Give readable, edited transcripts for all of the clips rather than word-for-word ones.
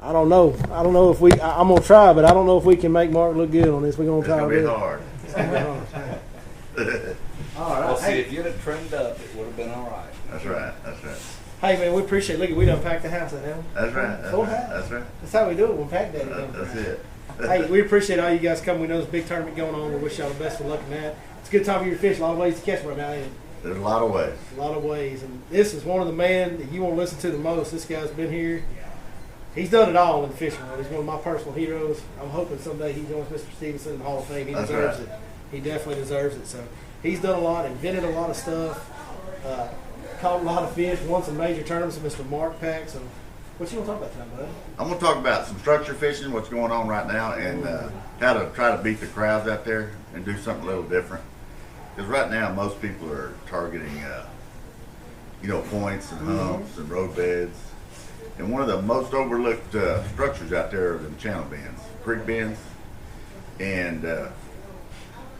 I don't know. I don't know if we. I'm gonna try, but I don't know if we can make Mark look good on this. We're gonna try. It's gonna be hard. All right. Well, see, if you'd have trimmed up, it would have been all right. That's right. That's right. Hey man, we appreciate. Look, we done packed the house out now. That's right. That's Full right. house. That's right. That's how we do it. We'll pack that. That's it. Hey, we appreciate all you guys coming. We know there's a big tournament going on. We wish y'all the best of luck in that. It's a good time of year to fish. A lot of ways to catch right now. Ain't it? There's a lot of ways. A lot of ways. And this is one of the men that you want to listen to the most. This guy's been here. He's done it all in the fishing world. He's one of my personal heroes. I'm hoping someday he joins Mr. Stevenson in the Hall of Fame. He That's deserves right. it. He definitely deserves it. So he's done a lot, invented a lot of stuff, caught a lot of fish, won some major tournaments with Mr. Mark Pack. So what you want to talk about tonight, bud? I'm going to talk about some structure fishing, what's going on right now, and how to try to beat the crowds out there and do something a little different. Because right now, most people are targeting, points and humps and road beds. And one of the most overlooked structures out there are the channel bends, creek bends. And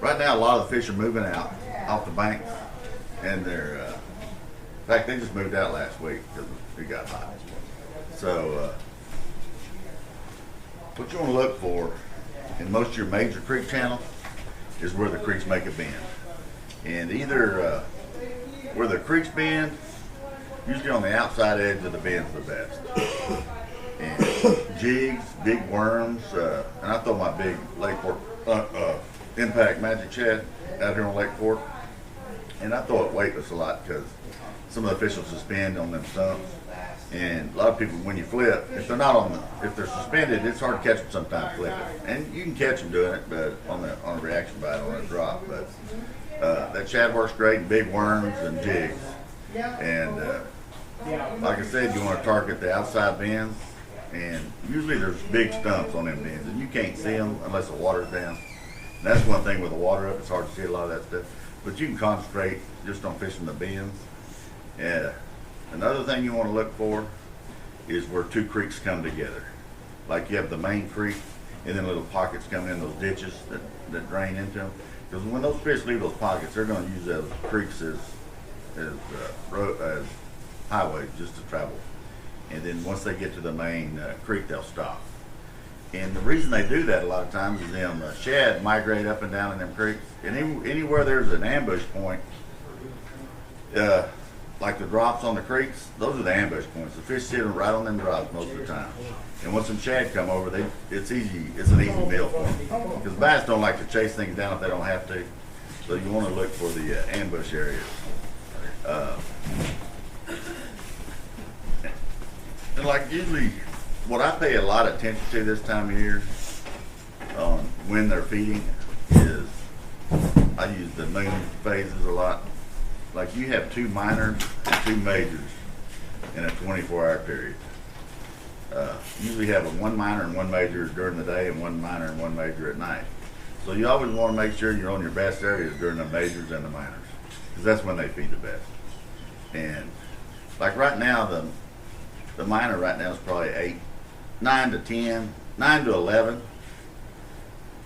right now, a lot of the fish are moving out off the banks, and they're, in fact, they just moved out last week because it got hot. So, what you want to look for in most of your major creek channels is where the creeks make a bend. And either where the creeks bend, usually on the outside edge of the bend's the best. And jigs, big worms, and I throw my big Lake Fork Impact Magic Shad out here on Lake Fork. And I throw it weightless a lot because some of the fish will suspend on them stumps. And a lot of people, when you flip, if they're suspended, it's hard to catch them sometimes flipping. And you can catch them doing it, but on a reaction bite, on a drop. But that shad works great in big worms and jigs. And like I said, you want to target the outside bends. And usually there's big stumps on them bends, and you can't see them unless the water's down. And that's one thing with the water up; it's hard to see a lot of that stuff. But you can concentrate just on fishing the bends. Another thing you want to look for is where two creeks come together. Like you have the main creek, and then little pockets come in, those ditches that drain into them. Because when those fish leave those pockets, they're going to use those creeks as highways just to travel. And then once they get to the main creek, they'll stop. And the reason they do that a lot of times is them shad migrate up and down in them creeks. And anywhere there's an ambush point, like the drops on the creeks, those are the ambush points. The fish sit right on them drops most of the time. And once some shad come over, it's an easy meal for them. Because bass don't like to chase things down if they don't have to. So you want to look for the ambush areas. And like usually, what I pay a lot of attention to this time of year on when they're feeding is I use the moon phases a lot. Like you have 2 minors and 2 majors in a 24-hour period. Usually have 1 minor and 1 major during the day and 1 minor and 1 major at night. So you always want to make sure you're on your best areas during the majors and the minors, because that's when they feed the best. And like right now, the minor right now is probably 9 to 10, 9 to 11,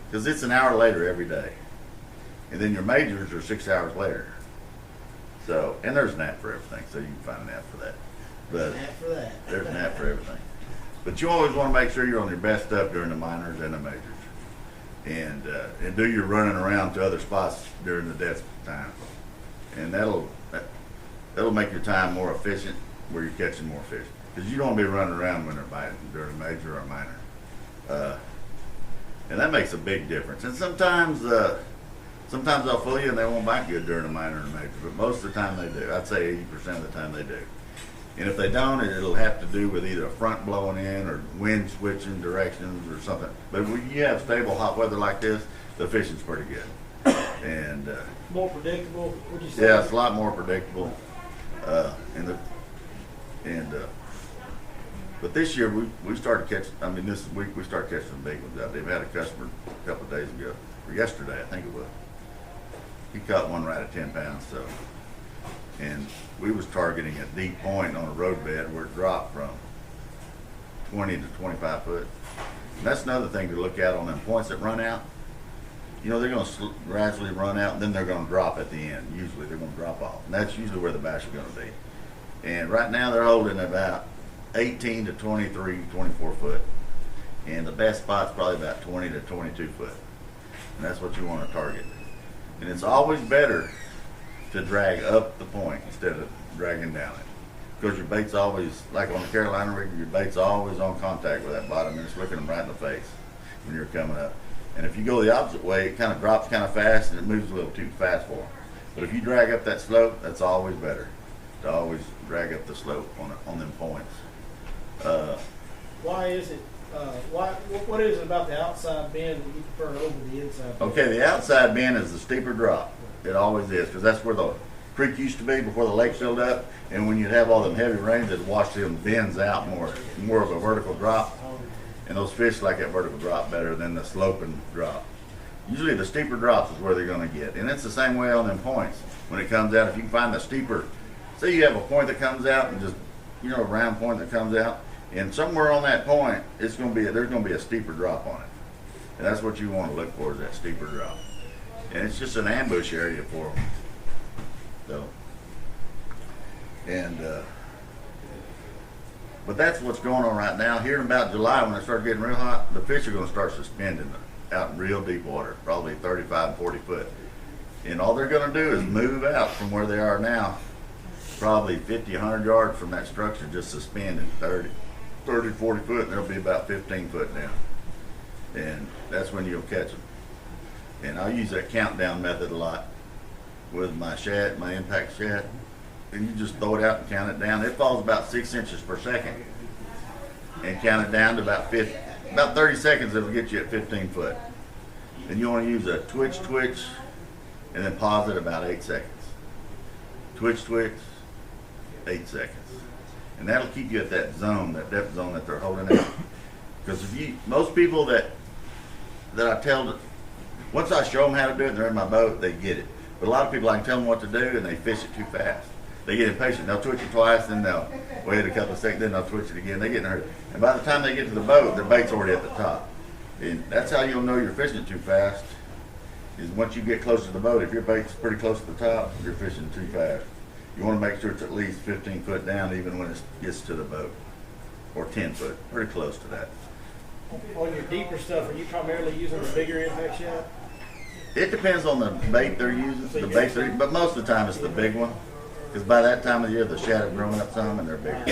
because it's an hour later every day. And then your majors are 6 hours later. So, and there's an app for everything, so you can find an app for that. But there's an app for everything. But you always want to make sure you're on your best stuff during the minors and the majors, and do your running around to other spots during the dead time, and that'll make your time more efficient where you're catching more fish. Because you don't want to be running around when they're biting during a major or a minor, and that makes a big difference. And sometimes they'll fool you and they won't bite good during a minor and a major, but most of the time they do. I'd say 80% of the time they do. And if they don't, it'll have to do with either a front blowing in or wind switching directions or something. But when you have stable hot weather like this, the fishing's pretty good. And more predictable, would you say? Yeah, it's a lot more predictable. But this year we started catching. I mean, this week we started catching some big ones out there. We had a customer a couple of days ago, or yesterday I think it was. He caught one right at 10 pounds. So, and we was targeting a deep point on a road bed where it dropped from 20 to 25 foot. And that's another thing to look at on them points that run out. You know, they're going to gradually run out, and then they're going to drop at the end. Usually they're going to drop off. And that's usually where the bass are going to be. And right now they're holding about 18 to 23, 24 foot. And the best spot's probably about 20 to 22 foot. And that's what you want to target. And it's always better to drag up the point instead of dragging down it. Because your bait's always, like on the Carolina rig, your bait's always on contact with that bottom and it's looking them right in the face when you're coming up. And if you go the opposite way, it kind of drops kind of fast and it moves a little too fast for them. But if you drag up that slope, that's always better. To always drag up the slope on them points. Why is it? What is it about the outside bend that you prefer over the inside bend? Okay, the outside bend is the steeper drop. It always is, because that's where the creek used to be before the lake filled up. And when you'd have all them heavy rains, it'd wash them bends out more of a vertical drop. And those fish like that vertical drop better than the sloping drop. Usually the steeper drops is where they're going to get. And it's the same way on them points. When it comes out, if you can find the steeper, say you have a point that comes out and just, you know, a round point that comes out, and somewhere on that point, there's going to be a steeper drop on it. And that's what you want to look for, is that steeper drop. And it's just an ambush area for them. So, and, but that's what's going on right now. Here in about July, when it starts getting real hot, the fish are going to start suspending out in real deep water, probably 35 and 40 foot. And all they're going to do is move out from where they are now, probably 50, 100 yards from that structure, just suspended 30, 40 foot, and they'll be about 15 foot down. And that's when you'll catch them. And I'll use that countdown method a lot with my shad, my impact shad. And you just throw it out and count it down. It falls about 6 inches per second. And count it down to about 30 seconds, it'll get you at 15 foot. And you want to use a twitch, and then pause it about 8 seconds. Twitch, 8 seconds. And that'll keep you at that zone, that depth zone that they're holding out. Because most people that I tell that, once I show them how to do it and they're in my boat, they get it. But a lot of people, I can tell them what to do and they fish it too fast. They get impatient. They'll twitch it twice, then they'll wait a couple of seconds, then they'll twitch it again. They get in a hurry. And by the time they get to the boat, their bait's already at the top. And that's how you'll know you're fishing it too fast, is once you get close to the boat. If your bait's pretty close to the top, you're fishing too fast. You want to make sure it's at least 15 foot down even when it gets to the boat, or 10 foot, pretty close to that. On your deeper stuff, are you primarily using the bigger impact shad? It depends on the bait they're using, but most of the time it's the big one. Because by that time of the year, the shad have grown up some and they're bigger.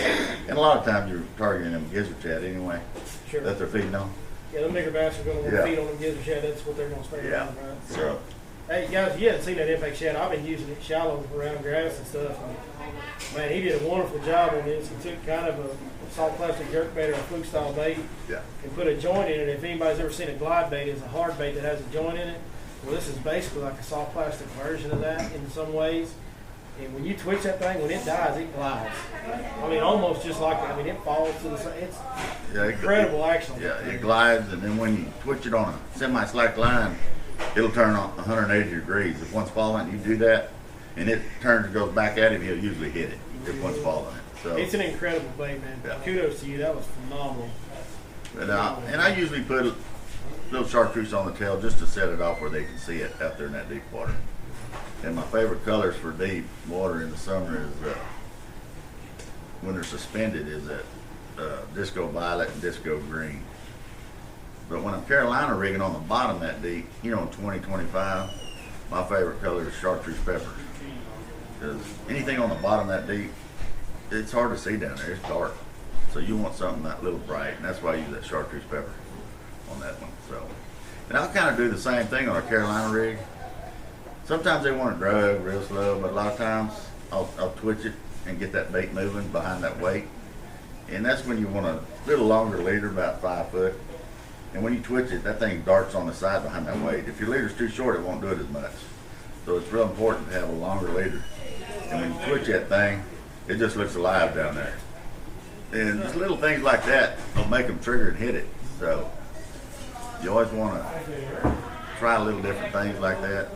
And a lot of times you're targeting them gizzard shad anyway, Sure. that they're feeding on. Yeah, the bigger bass are going to want to feed on them gizzard shad. That's what they're going to stay around, right? So, Hey guys, if you hadn't seen that impact shad, I've been using it shallow around grass and stuff. And, man, he did a wonderful job on this. He took kind of a soft plastic jerk bait or a fluke style bait and put a joint in it. If anybody's ever seen a glide bait, it's a hard bait that has a joint in it. Well, this is basically like a soft plastic version of that in some ways. And when you twitch that thing, when it dies, it glides. I mean, almost just like, it falls to the side. It's incredible action. Yeah, it glides, and then when you twitch it on a semi-slack line, it'll turn on 180 degrees. If one's following it, you do that, and it turns and goes back at him, he'll usually hit it if one's following it. So it's an incredible bait, man. Yeah. Kudos to you. That was phenomenal. And I usually put a little chartreuse on the tail just to set it off where they can see it out there in that deep water. And my favorite colors for deep water in the summer is, when they're suspended, is that disco violet and disco green. But when I'm Carolina rigging on the bottom that deep, 20, 25, my favorite color is chartreuse pepper. Because anything on the bottom that deep, it's hard to see down there. It's dark. So you want something that little bright, and that's why I use that chartreuse pepper on that one. So, and I'll kind of do the same thing on a Carolina rig. Sometimes they want it drug real slow, but a lot of times I'll twitch it and get that bait moving behind that weight. And that's when you want a little longer leader, about 5 foot. And when you twitch it, that thing darts on the side behind that weight. If your leader's too short, it won't do it as much. So it's real important to have a longer leader. And when you twitch that thing, it just looks alive down there. And just little things like that will make them trigger and hit it. So you always want to try little different things like that,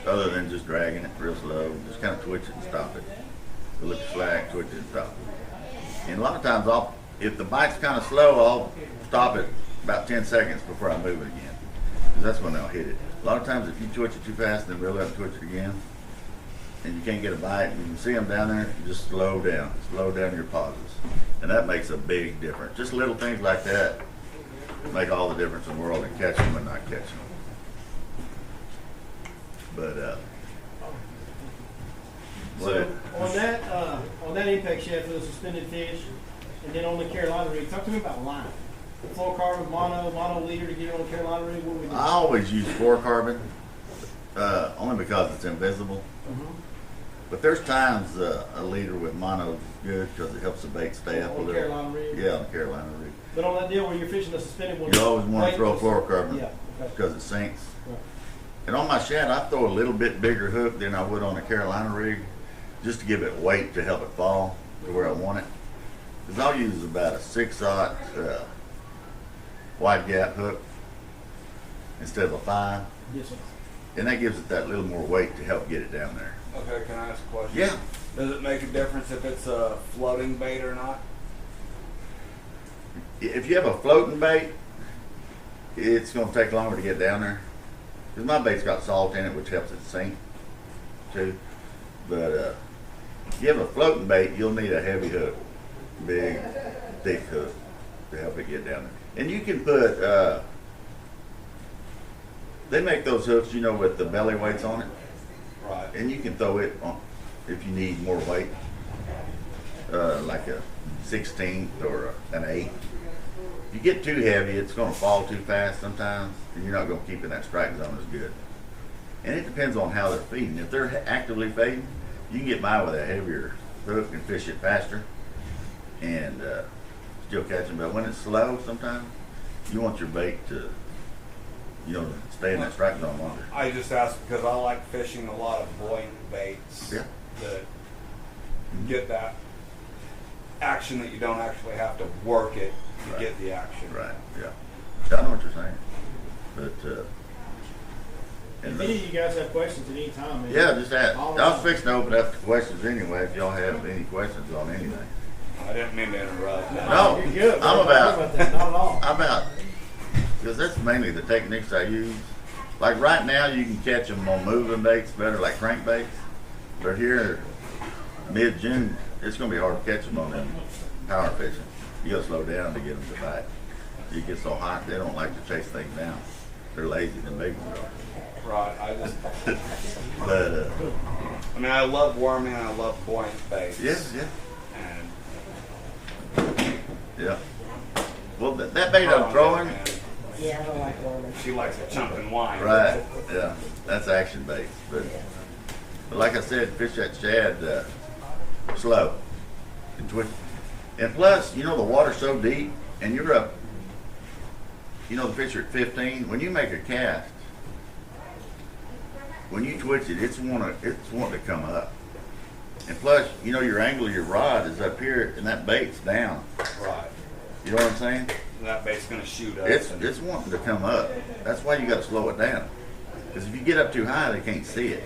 other than just dragging it real slow. Just kind of twitch it and stop it. It looks slack, twitch it and stop it. And a lot of times, if the bite's kind of slow, I'll stop it about 10 seconds before I move it again. Because that's when they'll hit it. A lot of times, if you twitch it too fast and then really have to twitch it again, and you can't get a bite, and you can see them down there, you just slow down your pauses. And that makes a big difference. Just little things like that make all the difference in the world in catching them and not catching them. But, So on that impact shed for the suspended fish, and then on the Carolina rig, talk to me about line. Fluorocarbon, mono leader to get it on the Carolina rig. What do we do? I always use fluorocarbon, only because it's invisible. But there's times a leader with mono is good because it helps the bait stay up a On the little. Carolina rig? Yeah, on the Carolina rig. But on that deal where you're fishing the suspended one, You always want to throw fluorocarbon Yeah, okay. because it sinks. Right. And on my shad, I throw a little bit bigger hook than I would on a Carolina rig, just to give it weight to help it fall to where I want it. Because I'll use about a 6/0 wide gap hook instead of a 5. Yes, sir. And that gives it that little more weight to help get it down there. Okay, can I ask a question? Yeah. Does it make a difference if it's a floating bait or not? If you have a floating bait, it's going to take longer to get down there. Because my bait's got salt in it, which helps it sink too. But if you have a floating bait, you'll need a heavy hook, big, thick hook to help it get down there. And you can put, they make those hooks, you know, with the belly weights on it. Right. And you can throw it on if you need more weight, like a 16th or an 8. If you get too heavy, it's going to fall too fast sometimes, and you're not going to keep in that strike zone as good. And it depends on how they're feeding. If they're actively feeding, you can get by with a heavier hook and fish it faster and still catch them. But when it's slow, sometimes you want your bait to, you know, stay in that strike zone longer. I just asked because I like fishing a lot of buoyant baits Yeah. that get that action that you don't actually have to work it to Right. get the action. Right. Yeah. I know what you're saying. But If any of you guys have questions at any time, man, yeah, just ask. all I was around. fixing to open up the questions anyway. If y'all have any questions on anything. I didn't mean to interrupt. No, you're good. I'm Don't about- worry that. Not at all. How about, because that's mainly the techniques I use. Like right now, you can catch them on moving baits better, like crankbaits. But here, mid-June, it's going to be hard to catch them on them power fishing. You got to slow down to get them to bite. You get so hot, they don't like to chase things down. They're lazy, the big ones are. Right. I just, But I mean, I love worming. I love buoyant baits. yeah, And yeah. Well, that bait I'm throwing, Yeah, I don't like worming. she likes a chump and wine. right? Yeah, that's action bait. But like I said, fish that shad slow and twitch. And plus, you know, the water's so deep, and you're up. You know, the fish are at 15. When you make a cast, when you twitch it, it's wanting to come up. And plus, you know, your angle of your rod is up here, and that bait's down. Right. You know what I'm saying? And that bait's going to shoot up. It's wanting to come up. That's why you got to slow it down. Because if you get up too high, they can't see it.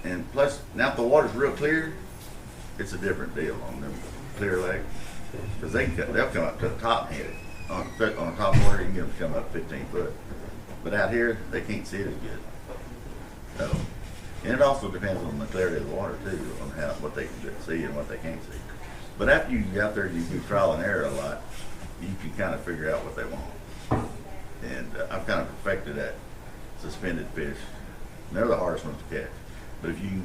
And plus, now if the water's real clear, it's a different deal on them clear legs. Because they'll come up to the top and hit it. On top water, you can get them to come up 15 foot. But out here, they can't see it as good. So, and it also depends on the clarity of the water too, on what they can see and what they can't see. But after you get out there and you do trial and error a lot, you can kind of figure out what they want. And I've kind of perfected that suspended fish. And they're the hardest ones to catch. But if you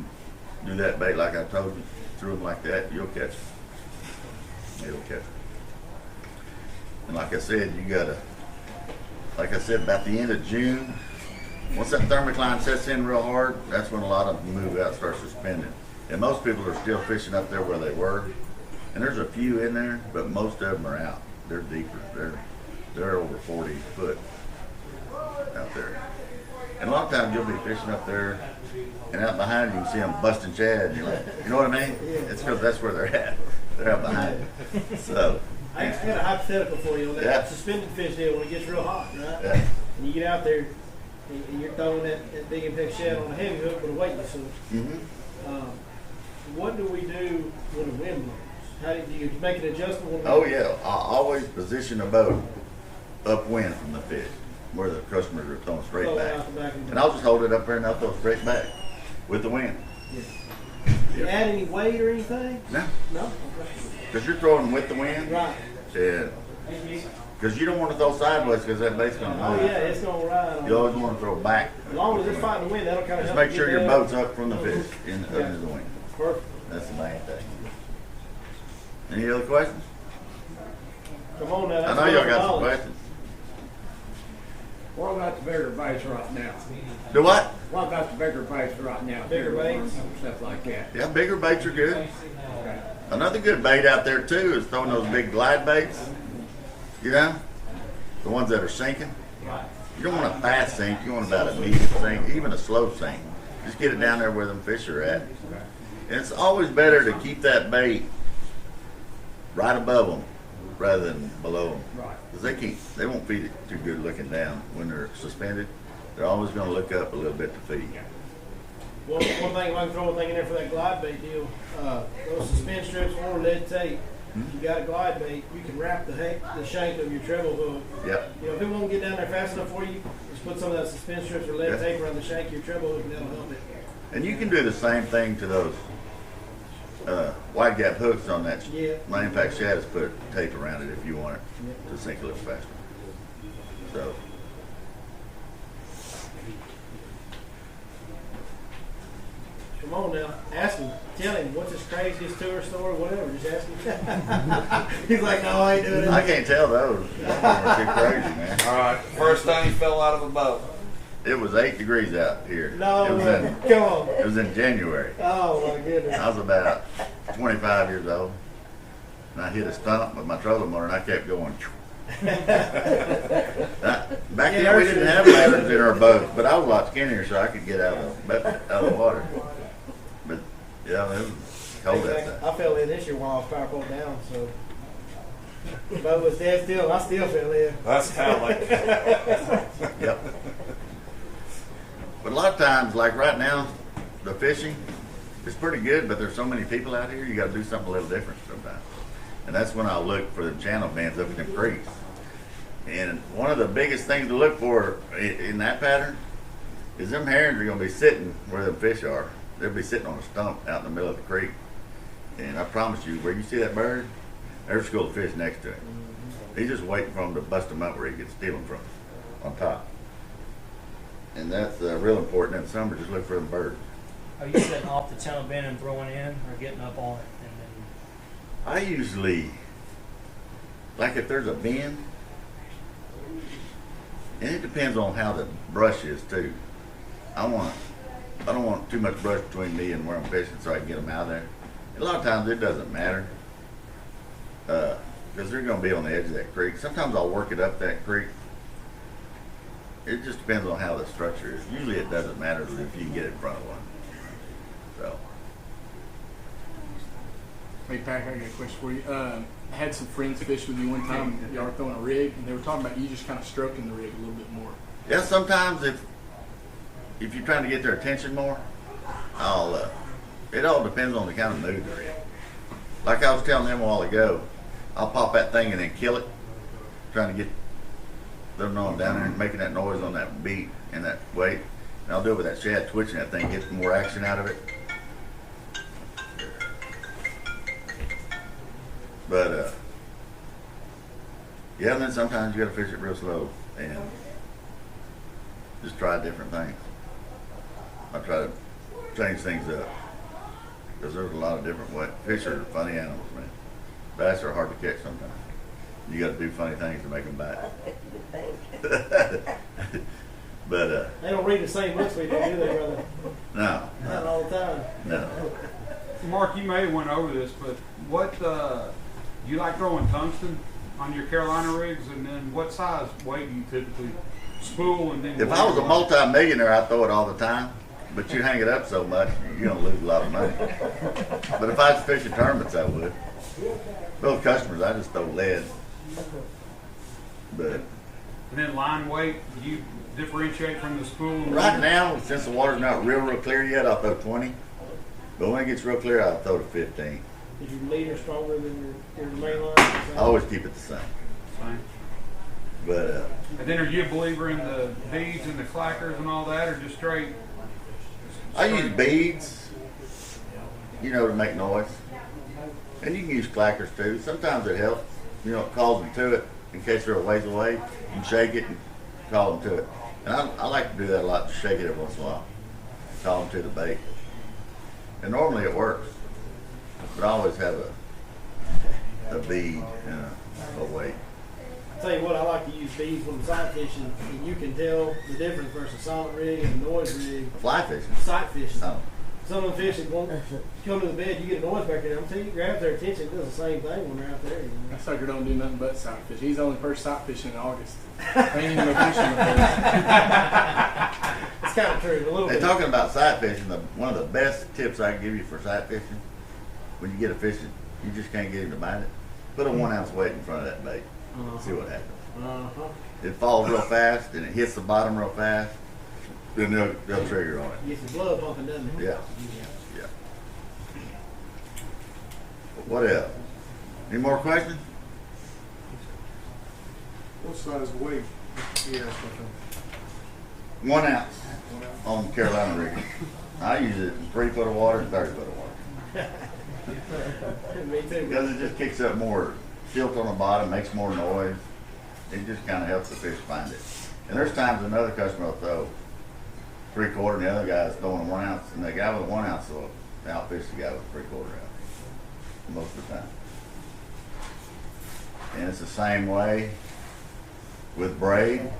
do that bait like I told you, through them like that, you'll catch them. You'll catch them. And like I said, you gotta, like I said, about the end of June, once that thermocline sets in real hard, that's when a lot of them move out and start suspending. And most people are still fishing up there where they were. And there's a few in there, but most of them are out. They're deeper. They're over 40 foot out there. And a lot of times you'll be fishing up there, and out behind you can see them busting shad. And you're like, you know what I mean? It's because that's where they're at. They're out behind you. So. I had a hypothetical for you on that Yeah. suspended fish deal when it gets real hot, right? Yeah. And you get out there and you're throwing that big impact shad on a heavy hook with a weightless hook. What do we do when the wind blows? How do you make an adjustment when the Oh wind yeah, I always position the boat upwind from the fish, where the customers are throwing straight Throw it back. out the back of the And I'll just hold it up there and I'll throw straight back with the wind. You add any weight or anything? No, No? because you're throwing with the wind. Right. Yeah. Because you don't want to throw sideways because that bait's going to Oh move. yeah, it's gonna ride on You always want to throw back. As long as it's fighting the wind, that'll kind of Just help make you sure get your that. boat's up from the fish under the wind. Perfect. That's the main thing. Any other questions? Come on now. I that's know y'all got some $100. questions. What about the bigger baits right now? Do what? What about the bigger baits right now? Bigger baits? ones, stuff like that. Yeah, bigger baits are good. Okay. Another good bait out there too is throwing those big glide baits. You know, the ones that are sinking. You don't want a fast sink. You want about a medium sink, even a slow sink. Just get it down there where them fish are at. And it's always better to keep that bait right above them rather than below them. Right. Because they won't feed it too good looking down when they're suspended. They're always going to look up a little bit to feed. One thing, if I can throw one thing in there for that glide bait deal, those suspend strips or lead tape. If you got a glide bait, you can wrap the shank of your treble hook. Yep. You know, if it won't get down there fast enough for you, just put some of that suspend strips or lead Yeah. tape around the shank of your treble hook, and that'll help it. And you can do the same thing to those wide gap hooks on that Yeah. main pack shad. Just put tape around it if you want it to sink a little faster. So. Come on now, ask him. Tell him what's his craziest tour story, whatever. Just ask him. He's like, no, I ain't doing it. I can't tell those. They're too crazy, man. All right, first time you fell out of a boat. It was 8 degrees out here. No, it was man. Come on. It was in January. Oh my goodness. I was about 25 years old, and I hit a stump with my trolling motor, and I kept going. Back then we didn't have ladders in our boat, but I was a lot skinnier, so I could get out of the water. But yeah, it was cold outside. I fell in this year while I was power pole down, so the boat was dead still, and I still fell in. That's how like. Yep. But a lot of times, like right now, the fishing is pretty good, but there's so many people out here, you got to do something a little different sometimes. And that's when I'll look for the channel bends up in the creeks. And one of the biggest things to look for in that pattern is them herons are going to be sitting where the fish are. They'll be sitting on a stump out in the middle of the creek. And I promise you, where you see that bird, there's a school of fish next to him. He's just waiting for him to bust him up where he can steal them from on top. And that's real important in summer. Just look for them birds. Are you setting off the channel bend and throwing in, or getting up on it and then? I usually, like if there's a bend, and it depends on how the brush is too. I don't want too much brush between me and where I'm fishing so I can get them out of there. And a lot of times it doesn't matter because they're going to be on the edge of that creek. Sometimes I'll work it up that creek. It just depends on how the structure is. Usually it doesn't matter if you can get in front of one. So. Hey, Pack, I got a question for you. I had some friends fish with you one time. Y'all were throwing a rig, and they were talking about you just kind of stroking the rig a little bit more. Yeah, sometimes if you're trying to get their attention more, it all depends on the kind of mood they're in. Like I was telling them a while ago, I'll pop that thing and then kill it, trying to get them knowing down there and making that noise on that beat and that weight. And I'll do it with that shad twitching that thing, get more action out of it. But yeah, and then sometimes you gotta fish it real slow and just try different things. I try to change things up because there's a lot of different ways. Fish are funny animals, man. Bass are hard to catch sometimes. You got to do funny things to make them bite. But They don't read the same books we do, do they, brother? no, Not all the time. no. Mark, you may have went over this, but what you like throwing tungsten on your Carolina rigs, and then what size weight do you typically spool and then? If I was a multi-millionaire, I'd throw it all the time. But you hang it up so much, you're gonna lose a lot of money. But if I was fishing tournaments, I would. Those customers, I just throw lead. But And then line weight, do you differentiate from the spool? And right now, since the water's not real clear yet, I'll throw 20. But when it gets real clear, I'll throw to 15. Is your leader stronger than your main line? I always keep it the same. Fine. But And then are you a believer in the beads and the clackers and all that, or just straight? I use beads to make noise. And you can use clackers too. Sometimes it helps. It calls them to it in case they're a ways away. You can shake it and call them to it. And I like to do that a lot, just shake it every once in a while. Call them to the bait. And normally it works. But I always have a bead and a weight. I tell you what, I like to use beads when I'm sight fishing, and you can tell the difference versus a silent rig and a noise rig. Fly fishing. Sight fishing. Oh. Some of them fish that won't come to the bed, you get a noise back there. I'm telling you, it grabs their attention. It does the same thing when they're out there. That sucker don't do nothing but sight fish. He's the only person sight fishing in August. Ain't even no fishing before. It's kind of true, a little Hey, bit. talking about sight fishing, one of the best tips I can give you for sight fishing, when you get a fish that you just can't get him to bite it, put a 1 ounce weight in front of that bait. See what happens. Uh-huh. It falls real fast and it hits the bottom real fast, then they'll trigger on it. Gets the blood pumping, doesn't it? Yeah. Yeah. What else? Any more questions? What size weight? He asked me. 1 ounce on Carolina rigging. I use it in 3 foot of water and 30 foot of water. Me too. Because it just kicks up more silt on the bottom, makes more noise. It just kind of helps the fish find it. And there's times another customer will throw 3/4 and the other guy's throwing 1 ounce, and the guy with 1 ounce will outfish the guy with 3/4 ounce most of the time. And it's the same way with braid.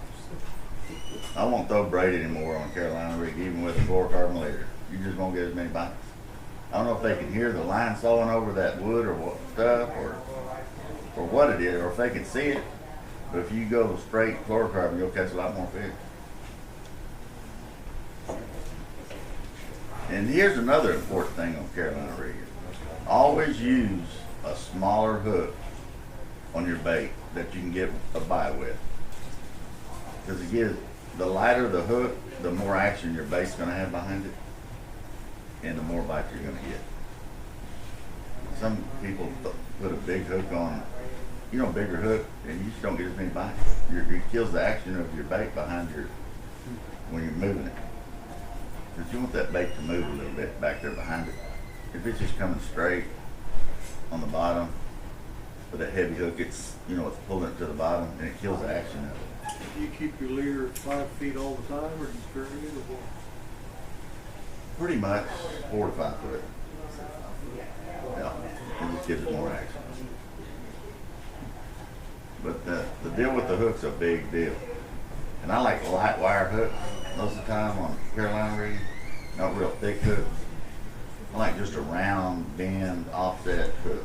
I won't throw braid anymore on Carolina rig, even with a fluorocarbon leader. You just won't get as many bites. I don't know if they can hear the line sawing over that wood or what stuff, or what it is, or if they can see it. But if you go straight fluorocarbon, you'll catch a lot more fish. And here's another important thing on Carolina rigging. Always use a smaller hook on your bait that you can get a bite with. Because the lighter the hook, the more action your bait's going to have behind it, and the more bites you're going to get. Some people put a big hook on, bigger hook, and you just don't get as many bites. It kills the action of your bait behind when you're moving it. Because you want that bait to move a little bit back there behind it. If it's just coming straight on the bottom with a heavy hook, it's pulling it to the bottom, and it kills the action of it. Do you keep your leader 5 feet all the time, or do you vary it, or what? Pretty much 4 to 5 foot. Yeah, it just gives it more action. But the deal with the hook's a big deal. And I like light wire hooks most of the time on Carolina rigging, not real thick hooks. I like just a round, bend, offset hook.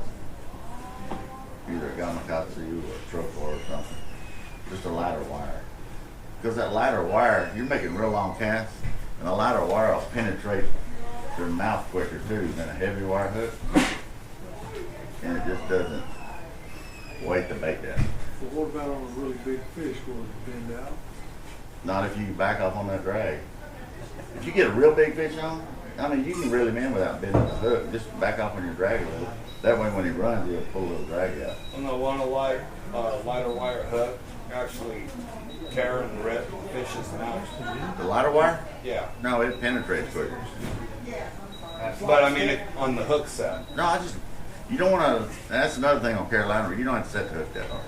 Either a gamakatsu or a trocar or something. Just a lighter wire. Because that lighter wire, you're making real long casts, and a lighter wire will penetrate your mouth quicker too than a heavy wire hook. And it just doesn't weight the bait down. Well, what about on a really big fish? Will it bend out? Not if you back off on that drag. If you get a real big fish on, you can reel him in without bending the hook. Just back off on your drag a little. That way when he runs, he'll pull a little drag out. On the one lighter wire hook, actually tear and rip fish's mouth. The lighter wire? Yeah. No, it penetrates quicker. But on the hook set. No, you don't want to, that's another thing on Carolina, you don't have to set the hook that hard.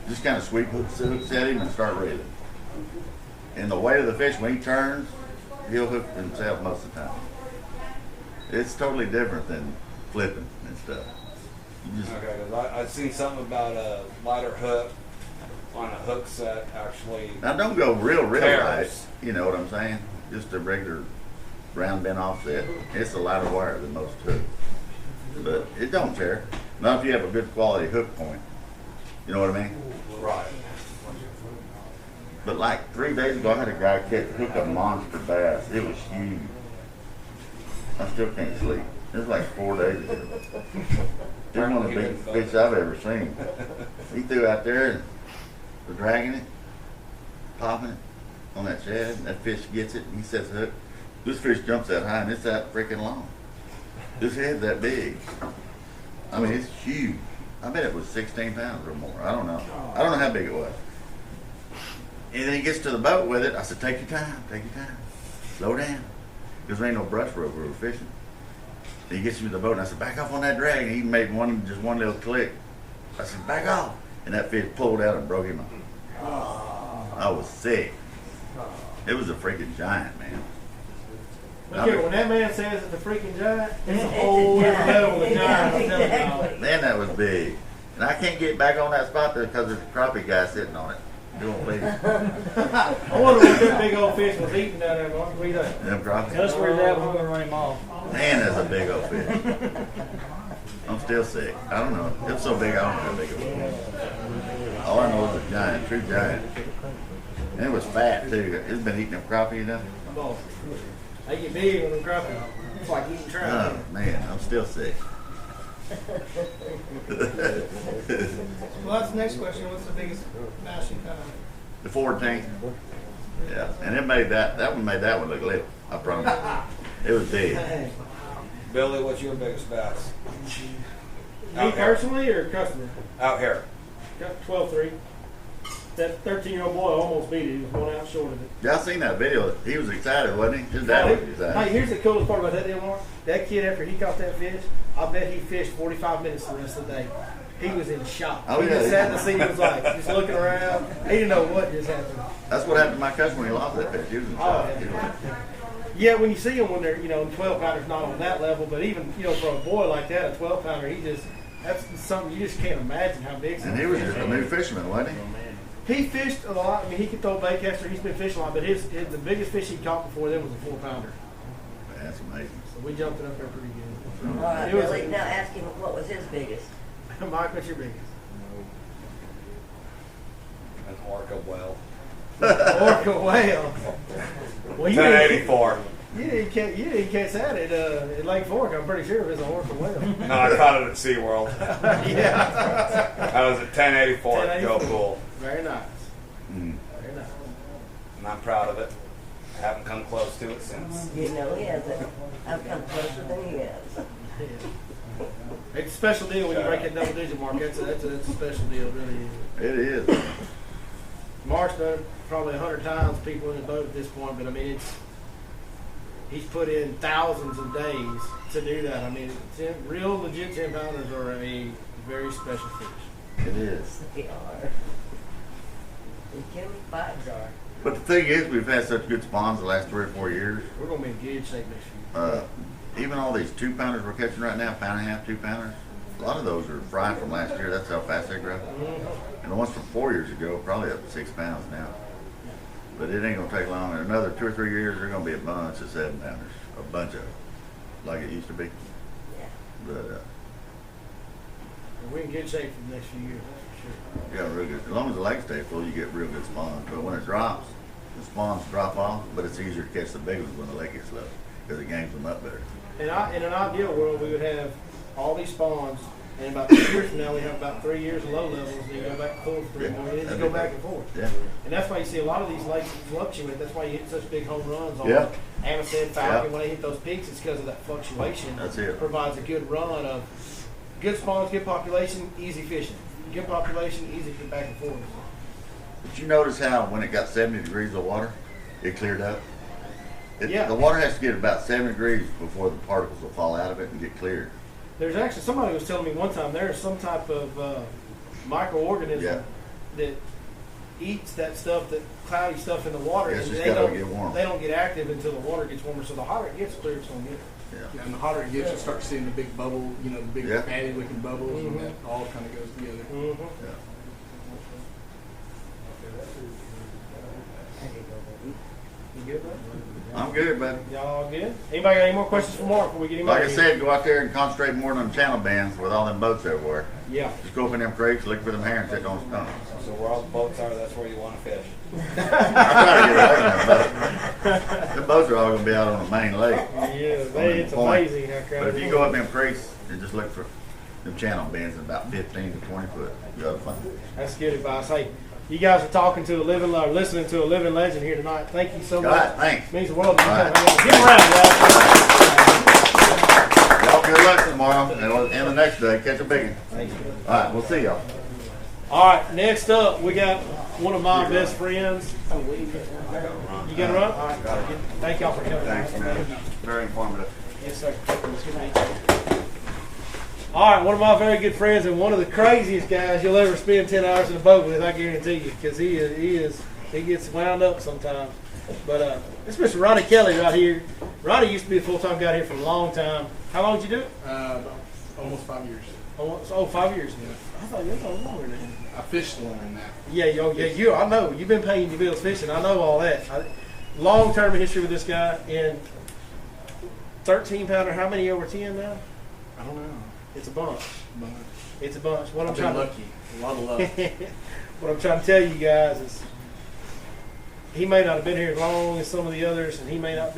Just kind of sweep hook set him and start reeling. And the weight of the fish, when he turns, he'll hook himself most of the time. It's totally different than flipping and stuff. Okay, because I've seen something about a lighter hook on a hook set actually. Now don't go real tears. light, you know what I'm saying? Just a regular round bend offset. It's a lighter wire than most hooks. But it don't tear. Not if you have a good quality hook point. You know what I mean? Right. But like 3 days ago, I had a guy hook a monster bass. It was huge. I still can't sleep. It was like 4 days ago. It's one of the biggest fish I've ever seen. He threw out there and was dragging it, popping it on that shad. And that fish gets it and he sets the hook. This fish jumps that high and it's that freaking long. This head's that big. It's huge. I bet it was 16 pounds or more. I don't know. I don't know how big it was. And then he gets to the boat with it. I said, take your time. Slow down. Because there ain't no brush rope we were fishing. He gets me to the boat, and I said, back off on that drag. And he made just one little click. I said, back off. And that fish pulled out and broke him up. I was sick. It was a freaking giant, man. Okay, when that man says it's a freaking giant, it's a whole different level of giant. I'm telling y'all. Man, that was big. And I can't get back on that spot there because there's a crappie guy sitting on it. Doing things. I wonder what that big old fish was eating down there, Mark. What do you think? Them crappie. Tell us where he's at, we're gonna run him off. Man, that's a big old fish. I'm still sick. I don't know. It's so big, I don't know how big it was. All I know is a giant, true giant. And it was fat, too. It's been eating them crappie, you know? They get big when them crappie. It's like eating trout. Oh, man, I'm still sick. Well, that's the next question. What's the biggest bass you caught? The 14th. Yeah, and it made that one made that one look little. I promise. It was big. Billy, what's your biggest bass? Me personally or customer? Out here. Got 12-3. That 13-year-old boy almost beat it. He was one out short of it. Yeah, I seen that video. He was excited, wasn't he? His dad was Hey, excited. here's the coolest part about that deal, Mark. That kid, after he caught that fish, I bet he fished 45 minutes the rest of the day. He was in shock. Oh, He yeah, just yeah. sat in the seat and was like, just looking around. He didn't know what just happened. That's what happened to my cousin when he lost that fish. He was in shock. Oh, yeah, when you see them when they're, 12-pounder's not on that level, but even, for a boy like that, a 12-pounder, that's something you just can't imagine how big. And he was just a new fisherman, wasn't he? He fished a lot. I mean, he could throw bait caster. He's been fishing a lot, but the biggest fish he caught before then was a 4-pounder. That's amazing. So we jumped it up there pretty good. All right, It was- Billy, now ask him what was his biggest. Mike, what's your biggest? An orca whale. Orca whale. Well, 1084. You didn't catch that at Lake Fork. I'm pretty sure it was an orca whale. No, I caught it at SeaWorld. Yeah. I was at 1084 at Go 1084. Pool. Very nice. Mm. Very nice. And I'm proud of it. I haven't come close to it since. You know he hasn't. I've come closer than he has. Yeah. It's a special deal when you break that double digit mark. That's a special deal, it really is. It is. Mark's done it probably 100 times, people in the boat at this point, but I mean, he's put in thousands of days to do that. I mean, real legit 10-pounders are a very special fish. It is. They are. You can fight. But the thing is, we've had such good spawns the last 3 or 4 years. We're going to be in good shape next year. Even all these 2-pounders we're catching right now, 1.5 pound, 2-pounders, a lot of those are fried from last year. That's how fast they grow. And the ones from 4 years ago, probably up to 6 pounds now. But it ain't gonna take long. In another 2 or 3 years, there's gonna be a bunch of 7-pounders, a bunch of them, like it used to be. Yeah. But We're in good shape for the next few years, that's for sure. yeah, real good. As long as the lake stays full, you get real good spawns. But when it drops, the spawns drop off. But it's easier to catch the big ones when the lake gets low because it games them up better. In an ideal world, we would have all these spawns, and about 2 years from now, we have about 3 years of low levels, and you go back and forth 3 more, and then you go back and forth. Yeah. And that's why you see a lot of these lakes fluctuate. That's why you hit such big home runs on Yeah. Amistad, Falcon. Yeah. When they hit those peaks, it's because of that fluctuation. That's it. Provides a good run of good spawns, good population, easy fishing. Good population, easy to get back and forth. Did you notice how when it got 70 degrees of water, it cleared up? Yeah. The water has to get about 7 degrees before the particles will fall out of it and get cleared. There's actually somebody was telling me one time there's some type of microorganism Yeah. that eats that stuff, that cloudy stuff in the water, Yes, and it's they gotta don't get warm. They don't get active until the water gets warmer. So the hotter it gets, the clearer it's gonna get. Yeah. And the hotter it gets, you start seeing the big bubble, the big Yeah. fatty looking bubbles, Mhm. and that all kind of goes together. Mm-hmm. Yeah. You good, bud? I'm good, buddy. Y'all good? Anybody got any more questions for Mark before we get him Like out I of said, go out there and concentrate more on them channel bands with all them boats everywhere. here? Yeah. Just go up in them creeks, look for them herons sitting on stones. So where all the boats are, that's where you want to fish. I try to get away from them boats. Them boats are all going to be out on the main lake. Yeah, it's Point. amazing how crowded. But if you go up them creeks and just look for them channel bands in about 15 to 20 foot, you ought to find it. That's good advice. Hey, you guys are talking to listening to a living legend here tonight. Thank you so God, much. thanks. Means the world to you. All right. Give him a round, y'all. Y'all good luck tomorrow and the next day. Catch a big one. Thank you. All right, we'll see y'all. All right, next up, we got one of my best friends. You got to run? All right. Thank y'all for coming. Thanks, man. Very informative. Yes, sir. Good to meet you. All right, one of my very good friends and one of the craziest guys you'll ever spend 10 hours in a boat with, I guarantee you, because he gets wound up sometimes. But this is Mr. Ronnie Kelly right here. Ronnie used to be a full-time guy here for a long time. How long did you do it? Almost 5 years. Oh, 5 years. Yeah. I thought you were longer than that. I fished longer than that. Yeah, I know. You've been paying your bills fishing. I know all that. Long-term history with this guy. And 13-pounder, how many over 10 now? I don't know. It's a bunch. But It's a bunch. What I'm I've been trying lucky. A lot of luck. what I'm trying to tell you guys is he may not have been here as long as some of the others, and he may not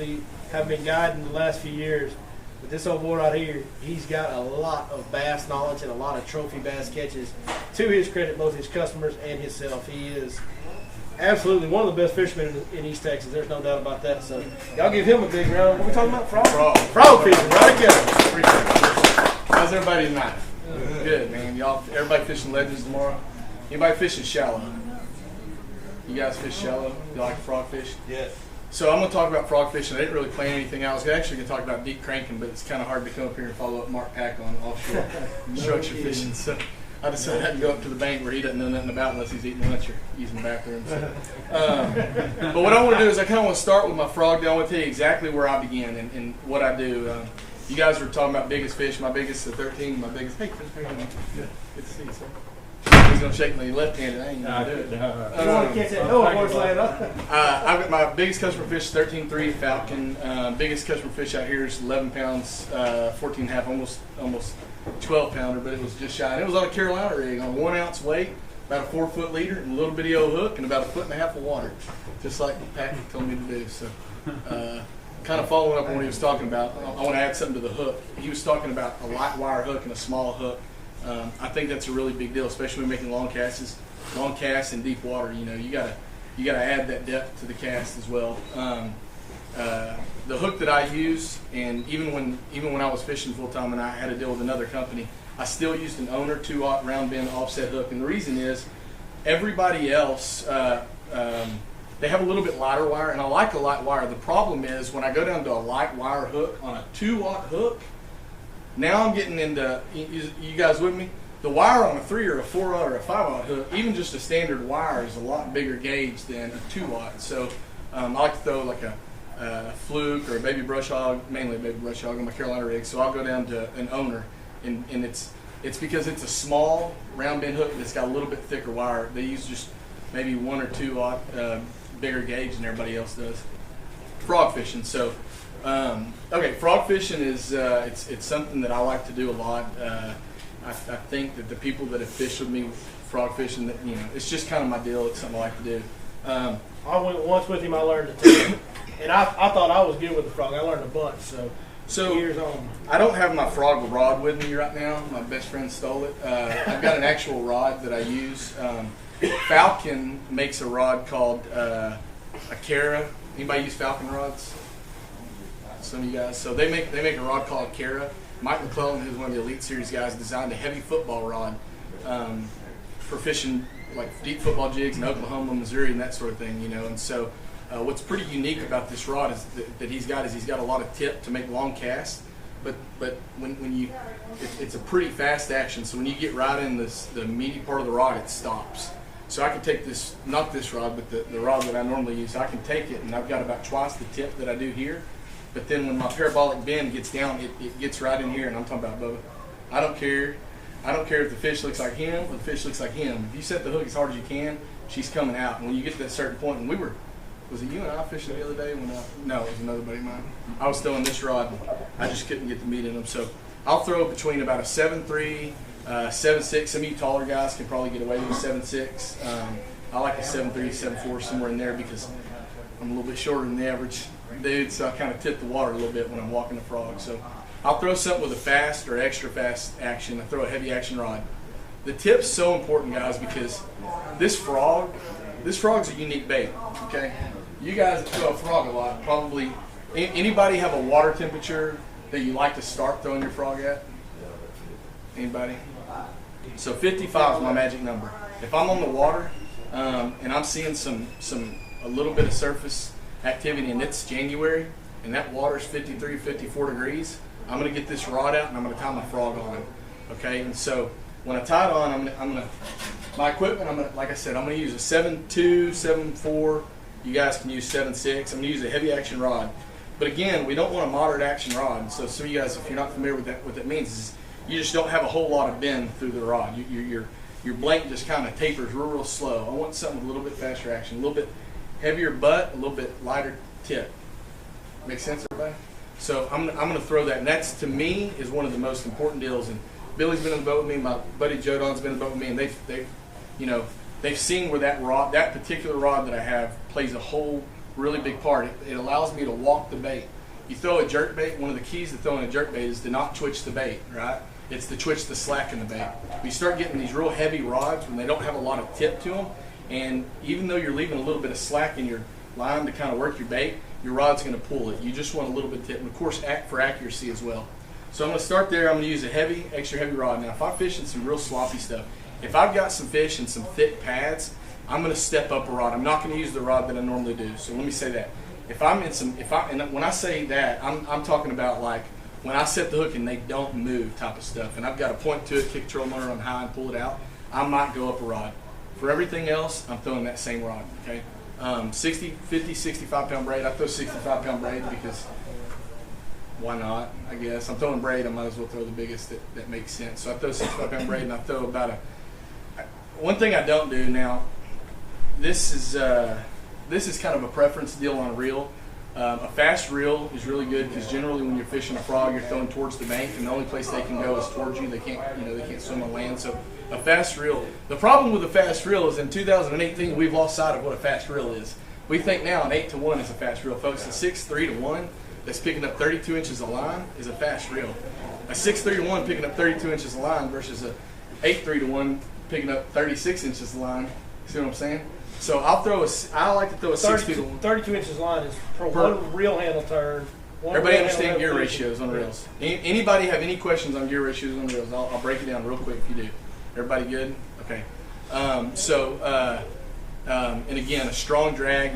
have been guiding the last few years. But this old boy right here, he's got a lot of bass knowledge and a lot of trophy bass catches. To his credit, both his customers and himself, he is absolutely one of the best fishermen in East Texas. There's no doubt about that. So y'all give him a big round. What are we talking about? Frog fishing, right together. How's everybody tonight? Good, man. Everybody fishing Legends tomorrow? Anybody fishing shallow? You guys fish shallow? You like frog fish? Yes. So I'm going to talk about frog fishing. I didn't really plan anything out. I was actually going to talk about deep cranking, but it's kind of hard to come up here and follow up Mark Pack on offshore structure fishing. So I decided I'd go up to the bank where he doesn't know nothing about unless he's eating lunch or using the bathroom. So, but what I want to do is I kind of want to start with my frog deal. I want to tell you exactly where I began and what I do. You guys were talking about biggest fish. My biggest is 13. My biggest. Hey, Chris, how you doing? Good to see you, sir. He's gonna shake my left-handed. I ain't gonna do it. You want to catch that no horse laying up? I've got my biggest customer fish, 13.3 Falcon. Biggest customer fish out here is 11 pounds, 14 and a half, almost 12 pounder, but it was just shy. And it was on a Carolina rig on a 1 ounce weight, about a 4 foot leader, and a little bitty old hook, and about 1.5 foot of water, just like Patrick told me to do. So, kind of following up on what he was talking about, I want to add something to the hook. He was talking about a light wire hook and a small hook. I think that's a really big deal, especially when making long casts in deep water. You know, you gotta add that depth to the cast as well. The hook that I use, and even when I was fishing full time and I had to deal with another company, I still used an owner 2/0 round bend offset hook. And the reason is, everybody else they have a little bit lighter wire, and I like a light wire. The problem is when I go down to a light wire hook on a 2/0 hook. Now I'm getting into, you guys with me? The wire on a 3 or a 4/0 or a 5/0 hook, even just a standard wire, is a lot bigger gauge than a 2/0. So I like to throw like a fluke or a baby brush hog, mainly a baby brush hog on my Carolina rig. So I'll go down to an owner, and it's because it's a small round bend hook that's got a little bit thicker wire. They use just maybe 1 or 2/0 bigger gauge than everybody else does. Frog fishing. So. Okay, frog fishing is it's something that I like to do a lot. I think that the people that have fished with me frog fishing, that it's just kind of my deal. It's something I like to do. I went once with him. I learned a ton, and I thought I was good with the frog. I learned a bunch. So years on. I don't have my frog rod with me right now. My best friend stole it. I've got an actual rod that I use. Falcon makes a rod called a Cara. Anybody use Falcon rods? Some of you guys. So they make a rod called Cara. Mike McClellan, who's one of the Elite Series guys, designed a heavy football rod for fishing like deep football jigs in Oklahoma, Missouri, and that sort of thing. And so what's pretty unique about this rod is that he's got a lot of tip to make long casts. But when it's a pretty fast action. So when you get right in the meaty part of the rod, it stops. So I can take this, not this rod, but the rod that I normally use. I can take it, and I've got about twice the tip that I do here. But then when my parabolic bend gets down, it gets right in here, and I'm talking about, Bubba, I don't care if the fish looks like him or the fish looks like him. If you set the hook as hard as you can, she's coming out. And when you get to that certain point, and was it you and I fishing the other day? No, it was another buddy of mine. I was throwing this rod, and I just couldn't get the meat in them. So I'll throw between about a 7.3, 7.6. Some of you taller guys can probably get away with a 7.6. I like a 7.3, 7.4, somewhere in there because I'm a little bit shorter than the average dude, so I kind of tip the water a little bit when I'm walking the frog. So I'll throw something with a fast or extra fast action. I throw a heavy action rod. The tip's so important, guys, because this frog's a unique bait, okay? You guys that throw a frog a lot, probably, anybody have a water temperature that you like to start throwing your frog at? Anybody? So 55 is my magic number. If I'm on the water and I'm seeing a little bit of surface activity and it's January and that water's 53, 54 degrees, I'm going to get this rod out and I'm going to tie my frog on. Okay, and so when I tie it on, I'm gonna my equipment. Like I said, I'm gonna use a 7.2, 7.4. You guys can use 7.6. I'm gonna use a heavy action rod. But again, we don't want a moderate action rod. So some of you guys, if you're not familiar with that, what that means is you just don't have a whole lot of bend through the rod. Your blank just kind of tapers real slow. I want something with a little bit faster action, a little bit heavier butt, a little bit lighter tip. Make sense, everybody? So I'm gonna throw that, and that's, to me, is one of the most important deals. And Billy's been in the boat with me. My buddy Joe Don's been in the boat with me, and they've seen where that particular rod that I have plays a whole really big part. It allows me to walk the bait. You throw a jerk bait. One of the keys to throwing a jerk bait is to not twitch the bait, right? It's to twitch the slack in the bait. We start getting these real heavy rods when they don't have a lot of tip to them, and even though you're leaving a little bit of slack in your line to kind of work your bait, your rod's going to pull it. You just want a little bit of tip, and of course, for accuracy as well. So I'm going to start there. I'm going to use a extra heavy rod. Now, if I'm fishing some real sloppy stuff, if I've got some fish and some thick pads, I'm going to step up a rod. I'm not going to use the rod that I normally do. So let me say that. And when I say that, I'm talking about like when I set the hook and they don't move type of stuff, and I've got to point to it, kick trail motor on high and pull it out, I might go up a rod. For everything else, I'm throwing that same rod, okay? 50, 65 pound braid. I throw 65 pound braid because why not, I guess. I'm throwing braid, I might as well throw the biggest that makes sense. So I throw 65 pound braid, and I throw about one thing I don't do now, this is kind of a preference deal on a reel. A fast reel is really good because generally when you're fishing a frog, you're throwing towards the bank, and the only place they can go is towards you. They can't swim on land. So a fast reel. The problem with a fast reel is in 2018 we've lost sight of what a fast reel is. We think now an 8-to-1 is a fast reel, folks. A 6-3-to-1 that's picking up 32 inches of line is a fast reel. A 6-3-to-1 picking up 32 inches of line versus a 8-3-to-1 picking up 36 inches of line. See what I'm saying? So I like to throw a 6-2-to-1. 32 inches line is per one reel handle turn. Everybody understand gear ratios on reels? Anybody have any questions on gear ratios on reels? I'll break it down real quick if you do. Everybody good? Okay. And again, a strong drag,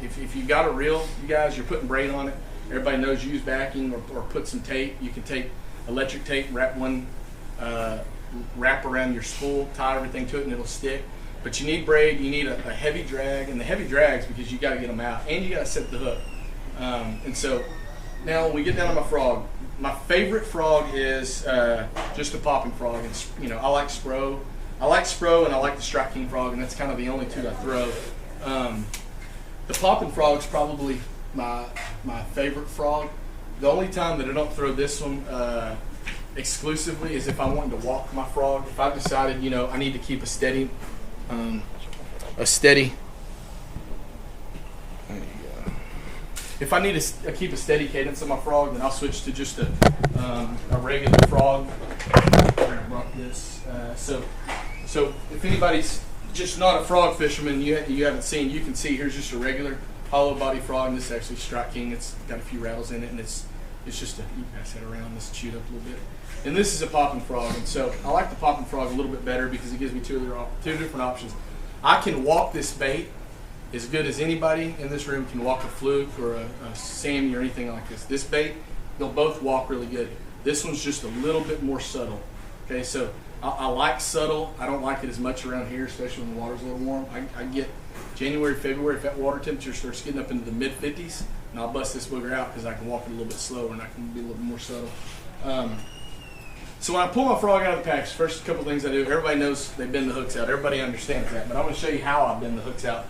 if you got a reel, you guys, you're putting braid on it. Everybody knows you use backing or put some tape. You can take electric tape, wrap around your spool, tie everything to it, and it'll stick. But you need braid, you need a heavy drag, and the heavy drags because you got to get them out, and you got to set the hook. And so now when we get down to my frog, my favorite frog is just a popping frog. And I like Spro. I like Spro and I like the Strike King frog, and that's kind of the only two I throw. The popping frog is probably my favorite frog. The only time that I don't throw this one exclusively is if I want to walk my frog. If I've decided, I need to keep a steady. If I need to keep a steady cadence on my frog, then I'll switch to just a regular frog. I brought this. So if anybody's just not a frog fisherman, you haven't seen, you can see here's just a regular hollow body frog. And this is actually Strike King. It's got a few rattles in it, and it's just you can pass that around. This chewed up a little bit. And this is a popping frog, and so I like the popping frog a little bit better because it gives me two different options. I can walk this bait as good as anybody in this room can walk a fluke or a Sammy or anything like this. This bait, they'll both walk really good. This one's just a little bit more subtle. Okay, so I like subtle. I don't like it as much around here, especially when the water's a little warm. I get January, February, if that water temperature starts getting up into the mid-50s, and I'll bust this booger out because I can walk it a little bit slower and I can be a little bit more subtle. So when I pull my frog out of the package, first couple things I do, everybody knows they bend the hooks out. Everybody understands that. But I'm going to show you how I bend the hooks out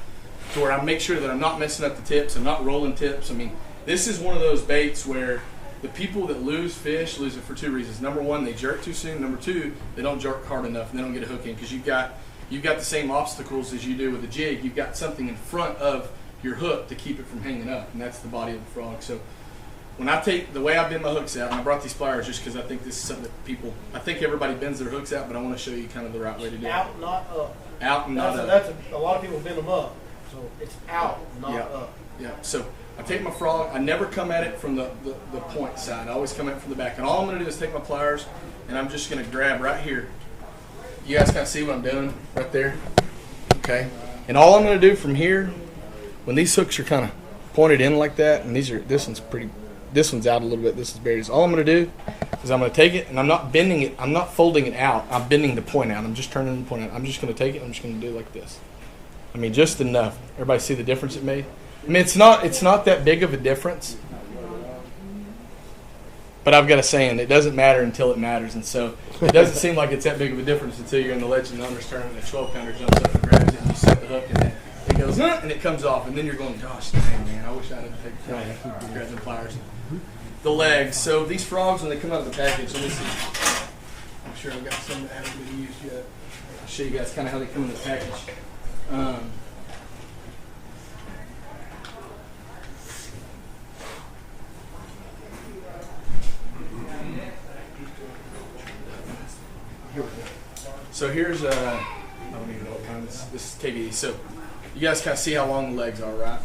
to where I make sure that I'm not messing up the tips. I'm not rolling tips. I mean, this is one of those baits where the people that lose fish lose it for two reasons. Number one, they jerk too soon. Number two, they don't jerk hard enough and they don't get a hook in because you've got the same obstacles as you do with a jig. You've got something in front of your hook to keep it from hanging up, and that's the body of the frog. So when I take the way I bend my hooks out, and I brought these pliers just because I think this is something that I think everybody bends their hooks out, but I want to show you kind of the right way to do it. Out, not up. Out and not up. That's a lot of people bend them up, so it's out, not up. Yeah. So I take my frog. I never come at it from the point side. I always come at it from the back. And all I'm going to do is take my pliers, and I'm just going to grab right here. You guys kind of see what I'm doing right there? Okay. And all I'm going to do from here, when these hooks are kind of pointed in like that, and this one's pretty this one's out a little bit. This is buried. So all I'm going to do is I'm going to take it, and I'm not bending it. I'm not folding it out. I'm bending the point out. I'm just turning the point out. I'm just going to take it. I'm just going to do it like this. I mean, just enough. Everybody see the difference it made? I mean, it's not that big of a difference. But I've got a saying, it doesn't matter until it matters. And so it doesn't seem like it's that big of a difference until you're in the Legend Numbers tournament and a 12-pounder jumps up and grabs it, and you set the hook, and then it goes, and it comes off. And then you're going, gosh, dang, man, I wish I had taken the grab the pliers. The legs. So these frogs, when they come out of the package, let me see. I'm sure I've got some that haven't been used yet. I'll show you guys kind of how they come in the package. So here's I don't even know what kind this is KBD. So you guys kind of see how long the legs are, right?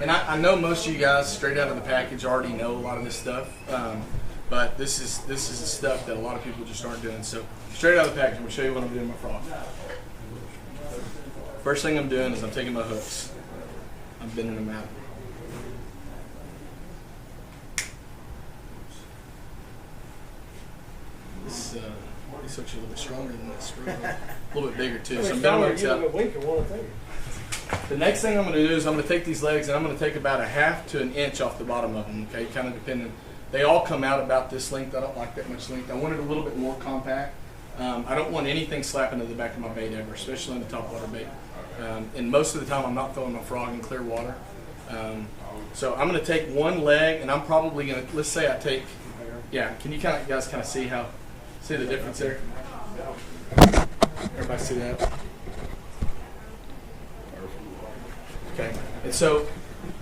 And I know most of you guys straight out of the package already know a lot of this stuff, but this is the stuff that a lot of people just aren't doing. So straight out of the package, I'm gonna show you what I'm doing with my frog. First thing I'm doing is I'm taking my hooks, I'm bending them out. These hooks are a little bit stronger than this, a little bit bigger too. So I'm bending my hooks out. The next thing I'm going to do is I'm going to take these legs and I'm going to take about 1/2 to 1 inch off the bottom of them. Okay, kind of depending. They all come out about this length. I don't like that much length. I want it a little bit more compact. I don't want anything slapping to the back of my bait ever, especially on the topwater bait. And most of the time I'm not throwing my frog in clear water. So I'm going to take one leg and I'm probably going to, let's say I take, can you guys kind of see the difference there? Everybody see that? Okay, and so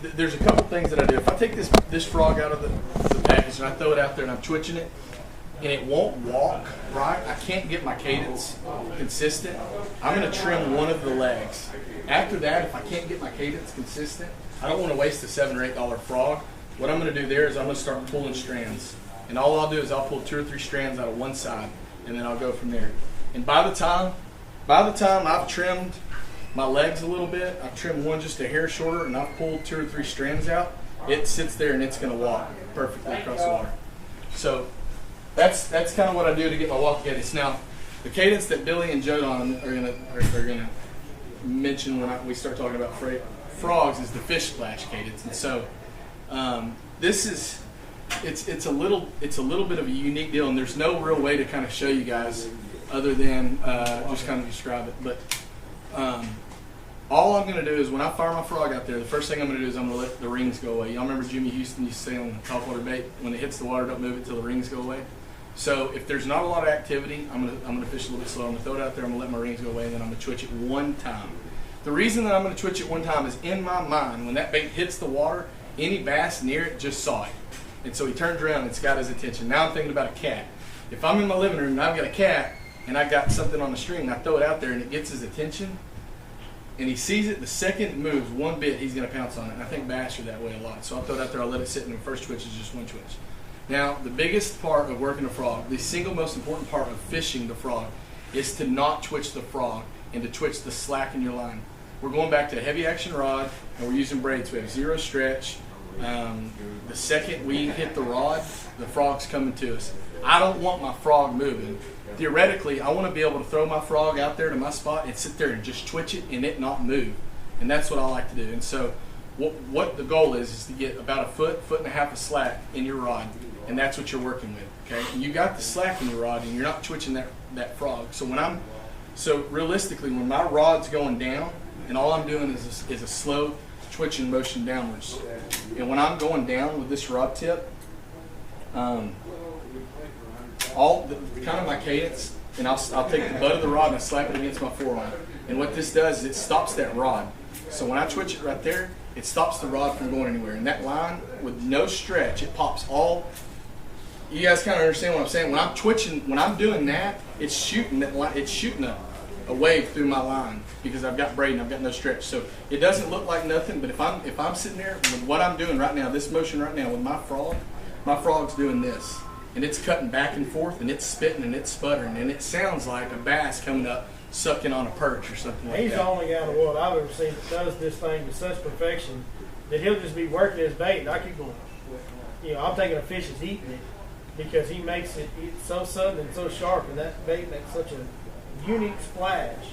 there's a couple things that I do. If I take this frog out of the package and I throw it out there and I'm twitching it, and it won't walk right, I can't get my cadence consistent, I'm going to trim one of the legs. After that, if I can't get my cadence consistent, I don't want to waste a $7 or $8 frog. What I'm going to do there is I'm going to start pulling strands. And all I'll do is I'll pull 2 or 3 strands out of one side, and then I'll go from there. And by the time I've trimmed my legs a little bit, I've trimmed one just a hair shorter, and I've pulled 2 or 3 strands out, it sits there and it's going to walk perfectly across the water. So that's kind of what I do to get my walk cadence. Now, the cadence that Billy and Jodon are gonna mention when we start talking about frogs is the fish splash cadence. And so this is it's a little bit of a unique deal, and there's no real way to kind of show you guys other than just kind of describe it. But all I'm going to do is when I fire my frog out there, the first thing I'm going to do is I'm going to let the rings go away. Y'all remember Jimmy Houston used to say on the topwater bait, when it hits the water, don't move it till the rings go away. So if there's not a lot of activity, I'm going to fish a little bit slow. I'm going to throw it out there, I'm going to let my rings go away, and then I'm going to twitch it one time. The reason that I'm going to twitch it one time is in my mind, when that bait hits the water, any bass near it just saw it. And so he turns around and it's got his attention. Now I'm thinking about a cat. If I'm in my living room and I've got a cat and I've got something on the string and I throw it out there and it gets his attention and he sees it, the second it moves one bit, he's going to pounce on it. And I think bass are that way a lot. So I'll throw it out there, I'll let it sit, and the first twitch is just one twitch. Now, the biggest part of working a frog, the single most important part of fishing the frog, is to not twitch the frog and to twitch the slack in your line. We're going back to a heavy action rod and we're using braids. We have 0 stretch. The second we hit the rod, the frog's coming to us. I don't want my frog moving. Theoretically, I want to be able to throw my frog out there to my spot and sit there and just twitch it and it not move. And that's what I like to do. And so what the goal is to get about a foot and a half of slack in your rod. And that's what you're working with. Okay? And you got the slack in your rod and you're not twitching that frog. So realistically, when my rod's going down and all I'm doing is a slow twitching motion downwards. And when I'm going down with this rod tip, kind of my cadence, and I'll take the butt of the rod and I slap it against my forearm. And what this does is it stops that rod. So when I twitch it right there, it stops the rod from going anywhere. And that line with no stretch, it pops all. You guys kind of understand what I'm saying? When I'm twitching, when I'm doing that, it's shooting a wave through my line because I've got braid and I've got no stretch. So it doesn't look like nothing, but if I'm sitting there with what I'm doing right now, this motion right now with my frog's doing this. And it's cutting back and forth and it's spitting and it's sputtering and it sounds like a bass coming up sucking on a perch or something like that. He's the only guy in the world I've ever seen that does this thing to such perfection that he'll just be working his bait and I keep going. I'm thinking a fish is eating it because he makes it so sudden and so sharp, and that bait makes such a unique splash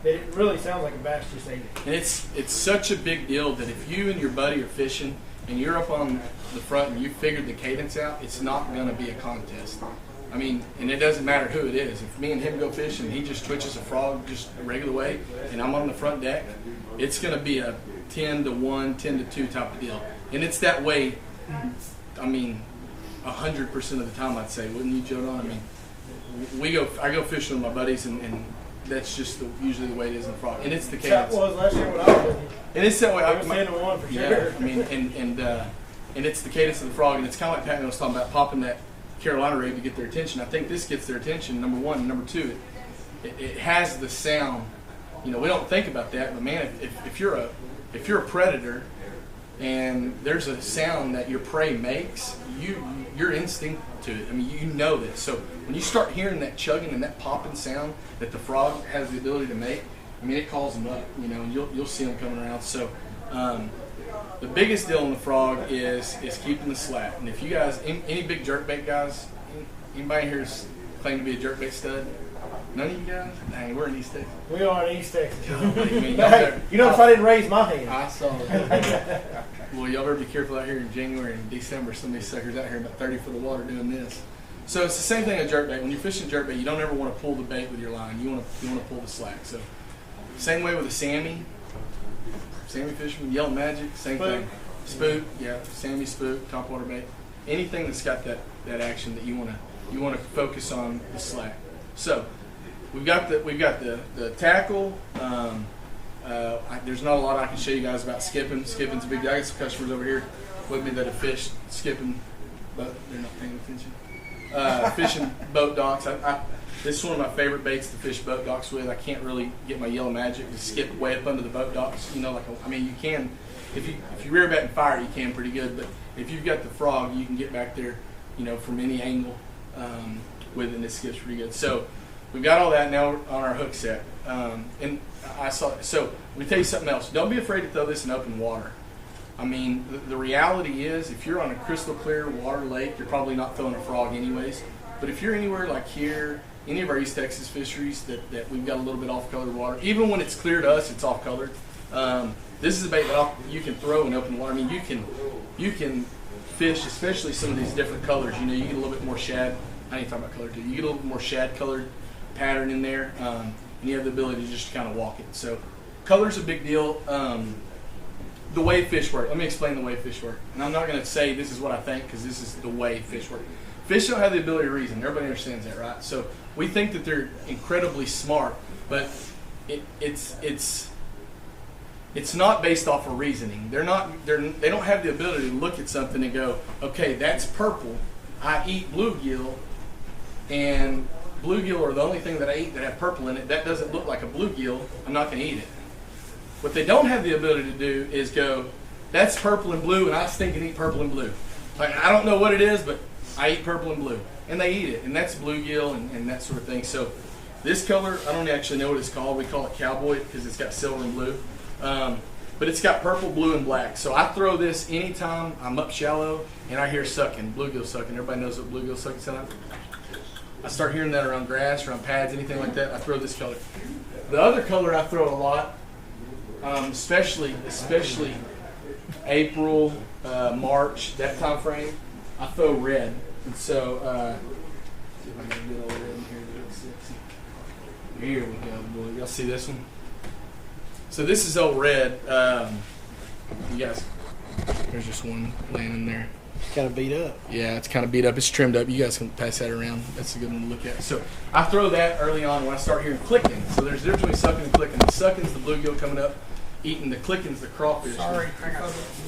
that it really sounds like a bass just ate it. And it's such a big deal that if you and your buddy are fishing and you're up on the front and you figured the cadence out, it's not going to be a contest. I mean, and it doesn't matter who it is. If me and him go fishing and he just twitches a frog just a regular way and I'm on the front deck, it's going to be a 10-1, 10-2 type of deal. And it's that way, I mean, 100% of the time, I'd say. Wouldn't you, Joe? I mean, I go fishing with my buddies, and that's just usually the way it is in the frog. And it's the cadence. That was last year when I was with you. And it's that way. I was 10-1 for yeah, sure. I mean, and it's the cadence of the frog, and it's kind of like Pat was talking about popping that Carolina rig to get their attention. I think this gets their attention, number one. And number two, it has the sound. We don't think about that, but man, if you're a predator and there's a sound that your prey makes, your instinct to it. I mean, you know this. So when you start hearing that chugging and that popping sound that the frog has the ability to make, I mean, it calls them up. And you'll see them coming around. So the biggest deal in the frog is keeping the slack. And if you guys, any big jerkbait guys, anybody here claim to be a jerkbait stud? None of you guys? Dang, we're in East Texas. We are in East Texas. Hey, if I didn't raise my hand. I saw it. Well, y'all better be careful out here in January and December. Some of these suckers out here about 30 foot of water doing this. So it's the same thing with jerkbait. When you're fishing jerkbait, you don't ever want to pull the bait with your line. You want to pull the slack. So same way with a Sammy fisherman, Yellow Magic, same thing. Spook, yeah, Sammy, spook, topwater bait. Anything that's got that action that you want to focus on the slack. So we've got the tackle. There's not a lot I can show you guys about skipping. Skipping's a big deal. I got some customers over here with me that have fished skipping, but they're not paying attention. Fishing boat docks. This is one of my favorite baits to fish boat docks with. I can't really get my Yellow Magic to skip way up under the boat docks. You can if you rear back and fire, you can pretty good. But if you've got the frog, you can get back there, from any angle with it, and it skips pretty good. So we've got all that now on our hook set. And so let me tell you something else. Don't be afraid to throw this in open water. I mean, the reality is, if you're on a crystal clear water lake, you're probably not throwing a frog anyways. But if you're anywhere like here, any of our East Texas fisheries that we've got a little bit off-colored water, even when it's clear to us, it's off-colored. This is a bait that you can throw in open water. I mean, you can fish, especially some of these different colors. You get a little bit more shad. I ain't talking about color too. You get a little bit more shad-colored pattern in there, and you have the ability to just kind of walk it. So color's a big deal. The way fish work. Let me explain the way fish work. And I'm not going to say this is what I think, because this is the way fish work. Fish don't have the ability to reason. Everybody understands that, right? So we think that they're incredibly smart, but it's not based off of reasoning. They don't have the ability to look at something and go, okay, that's purple. I eat bluegill, and bluegill are the only thing that I eat that have purple in it. That doesn't look like a bluegill. I'm not going to eat it. What they don't have the ability to do is go, that's purple and blue, and I stink and eat purple and blue. Like, I don't know what it is, but I eat purple and blue. And they eat it, and that's bluegill and that sort of thing. So this color, I don't actually know what it's called. We call it cowboy because it's got silver and blue. But it's got purple, blue, and black. So I throw this anytime I'm up shallow and I hear sucking, bluegill sucking. Everybody knows what bluegill sucking sounds like. I start hearing that around grass, around pads, anything like that. I throw this color. The other color I throw a lot, especially April, March, that time frame, I throw red. And so, see if I can get all red in here. Here we go, boy. Y'all see this one? So this is old red. You guys, there's just one laying in there. Kind of beat up. Yeah, it's kind of beat up. It's trimmed up. You guys can pass that around. That's a good one to look at. So I throw that early on when I start hearing clicking. So there's a difference between sucking and clicking. The sucking's the bluegill coming up, eating. The clicking's the crawfish. Sorry,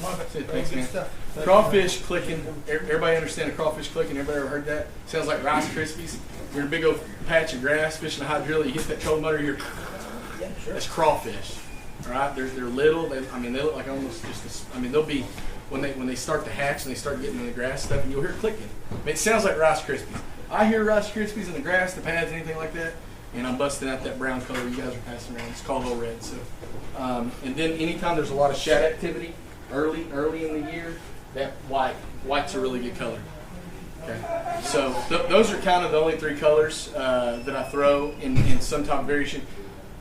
love it. Thanks, man. Stuff. Crawfish clicking. Everybody understand a crawfish clicking? Everybody ever heard that? Sounds like Rice Krispies. You're in a big old patch of grass fishing a hydrilla. You hit that cold mud, you're. That's crawfish. All right, they're little. They look like almost just. They'll be when they start to hatch and they start getting in the grass stuff, and you'll hear clicking. It sounds like Rice Krispies. I hear Rice Krispies in the grass, the pads, anything like that, and I'm busting out that brown color you guys are passing around. It's called old red. So, and then anytime there's a lot of shad activity early in the year, that white's a really good color. Okay, so those are kind of the only 3 colors that I throw in some type of variation.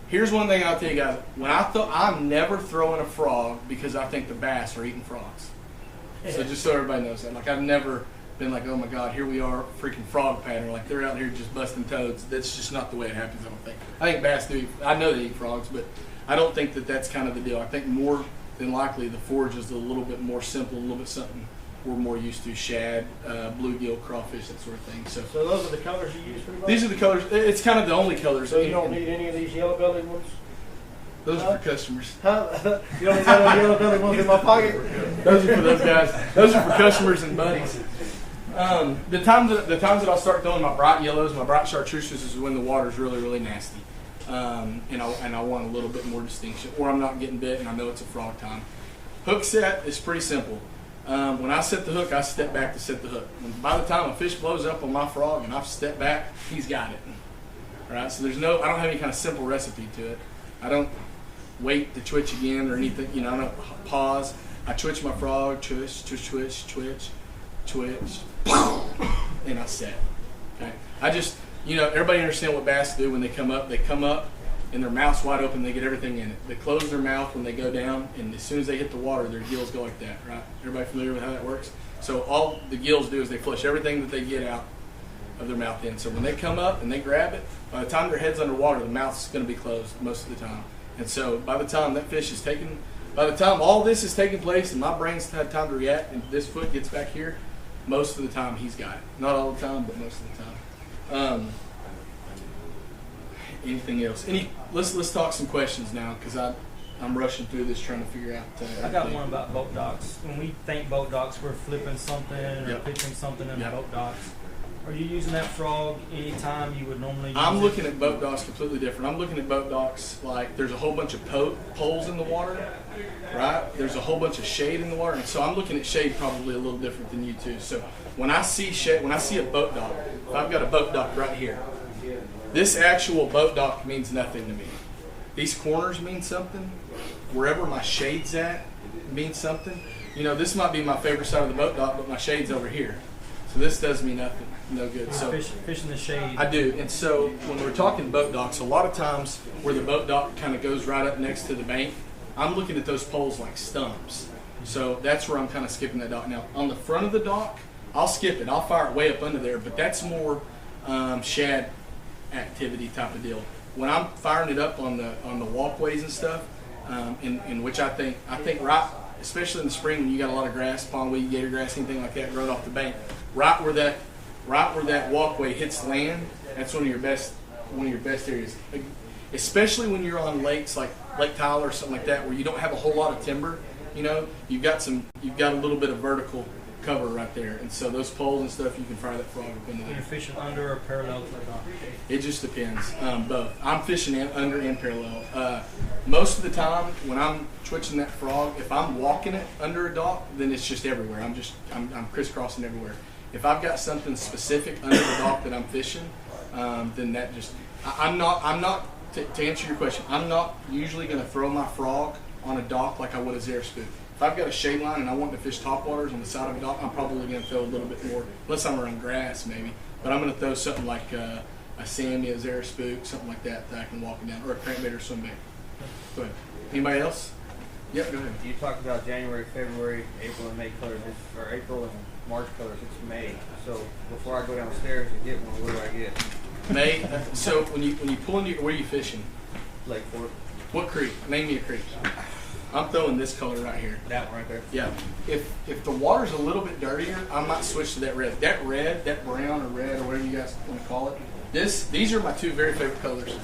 Here's one thing I'll tell you guys: I'm never throwing a frog because I think the bass are eating frogs. So just so everybody knows that, like I've never been like, oh my God, here we are, freaking frog pattern. Like they're out here just busting toads. That's just not the way it happens. I don't think. I think bass do. I know they eat frogs, but I don't think that that's kind of the deal. I think more than likely the forage is a little bit more simple, a little bit something we're more used to: shad, bluegill, crawfish, that sort of thing. So those are the colors you use for the boat? These are the colors. It's kind of the only colors. So you don't need any of these yellow-bellied ones? Those are for customers. Huh? You don't need none of the yellow-bellied ones in my pocket? Those are for those guys. Those are for customers and buddies. The times that I'll start throwing my bright yellows, my bright chartreuses, is when the water's really, really nasty, and I want a little bit more distinction, or I'm not getting bit and I know it's a frog time. Hook set is pretty simple. When I set the hook, I step back to set the hook. And by the time a fish blows up on my frog and I've stepped back, he's got it. All right, so I don't have any kind of simple recipe to it. I don't wait to twitch again or anything. I don't pause. I twitch my frog, twitch, and I set. Okay, I just, everybody understand what bass do when they come up. They come up and their mouth's wide open. They get everything in it. They close their mouth when they go down, and as soon as they hit the water, their gills go like that. Right? Everybody familiar with how that works? So all the gills do is they flush everything that they get out of their mouth in. So when they come up and they grab it, by the time their head's underwater, the mouth's going to be closed most of the time. And so by the time that fish is taken, by the time all this is taking place and my brain's had time to react and this foot gets back here, most of the time he's got it. Not all the time, but most of the time. Anything else? Let's talk some questions now, because I'm rushing through this trying to figure out. I got one about boat docks. When we think boat docks, we're flipping something or pitching something in the boat docks. Are you using that frog anytime you would normally use I'm looking at boat docks completely different. I'm looking at boat docks like there's a whole bunch of poles in the water, right? There's a whole bunch of shade in the water. And so I'm looking at shade probably a little different than you too. So when I see shade, when I see a boat dock, if I've got a boat dock right here, this actual boat dock means nothing to me. These corners mean something. Wherever my shade's at means something. This might be my favorite side of the boat dock, but my shade's over here. So this does me nothing. No good. So fish in the shade. I do. And so when we're talking boat docks, a lot of times where the boat dock kind of goes right up next to the bank, I'm looking at those poles like stumps. So that's where I'm kind of skipping that dock. Now on the front of the dock, I'll skip it. I'll fire it way up under there, but that's more shad activity type of deal. When I'm firing it up on the walkways and stuff, in which I think right, especially in the spring when you got a lot of grass, pondweed, gator grass, anything like that growing off the bank, right where that walkway hits land, that's one of your best areas. Especially when you're on lakes like Lake Tyler or something like that, where you don't have a whole lot of timber. You've got a little bit of vertical cover right there, and so those poles and stuff, you can fire that frog up into there. You're fishing under or parallel to the dock? It just depends. Both. I'm fishing under and parallel. Most of the time, when I'm twitching that frog, if I'm walking it under a dock, then it's just everywhere. I'm crisscrossing everywhere. If I've got something specific under the dock that I'm fishing, then that just I'm not. To answer your question, I'm not usually going to throw my frog on a dock like I would a Zara spook. If I've got a shade line and I want to fish topwaters on the side of a dock, I'm probably going to throw a little bit more, unless I'm around grass maybe. But I'm going to throw something like a Sammy, a Zara spook, something like that I can walk it down, or a crankbait or swim bait. Go ahead. Anybody else? Yep, go ahead. You talked about January, February, April, and May colors, or April and March colors. It's May. So before I go downstairs and get one, what do I get? May. So when you pull into where are you fishing? Lake Fork. What creek? Name me a creek. I'm throwing this color right here. That one right there. Yeah. If the water's a little bit dirtier, I might switch to that red. That red, that brown or red or whatever you guys want to call it. These are my two very favorite colors.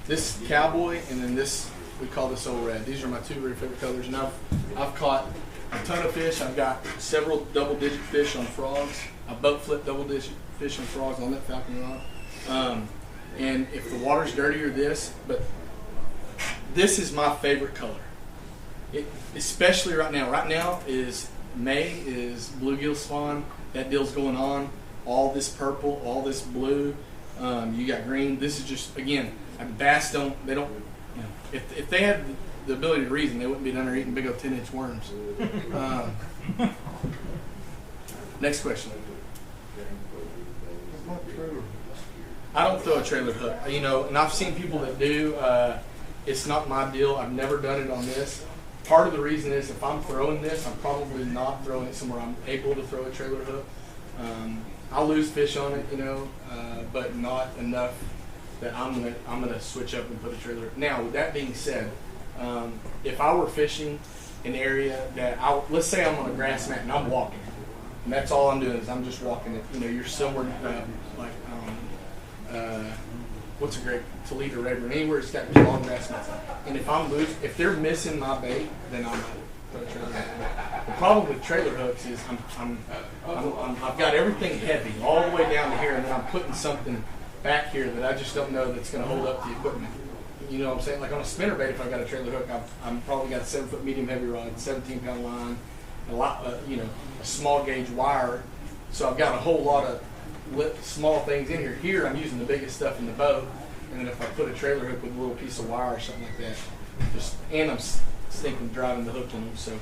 This cowboy and then this, we call this old red. These are my two very favorite colors. And I've caught a ton of fish. I've got several double-digit fish on frogs. I boat flip double-digit fish on frogs on that falcon rod. And if the water's dirtier, but this is my favorite color. Especially right now. Right now is May, is bluegill spawn. That deal's going on. All this purple, all this blue. You got green. This is just, again, bass don't. If they had the ability to reason, they wouldn't be down there eating big old 10-inch worms. Next question. I don't throw a trailer hook, you know, and I've seen people that do. It's not my deal. I've never done it on this. Part of the reason is if I'm throwing this, I'm probably not throwing it somewhere I'm able to throw a trailer hook. I'll lose fish on it, you know, but not enough that I'm gonna switch up and put a trailer hook. Now, with that being said, if I were fishing an area that let's say I'm on a grass mat and I'm walking, and that's all I'm doing is I'm just walking it. You know, you're somewhere like what's a great Toledo Redwood, anywhere it's got long grass mats. And if they're missing my bait, then I'm not put a trailer hook. The problem with trailer hooks is I've got everything heavy all the way down to here, and then I'm putting something back here that I just don't know that's going to hold up the equipment. You know what I'm saying? Like on a spinnerbait, if I've got a trailer hook, I've probably got a 7-foot medium heavy rod, 17-pound line, a small gauge wire. So I've got a whole lot of small things in here. Here I'm using the biggest stuff in the boat, and then if I put a trailer hook with a little piece of wire or something like that, and I'm thinking driving the hook in them. So,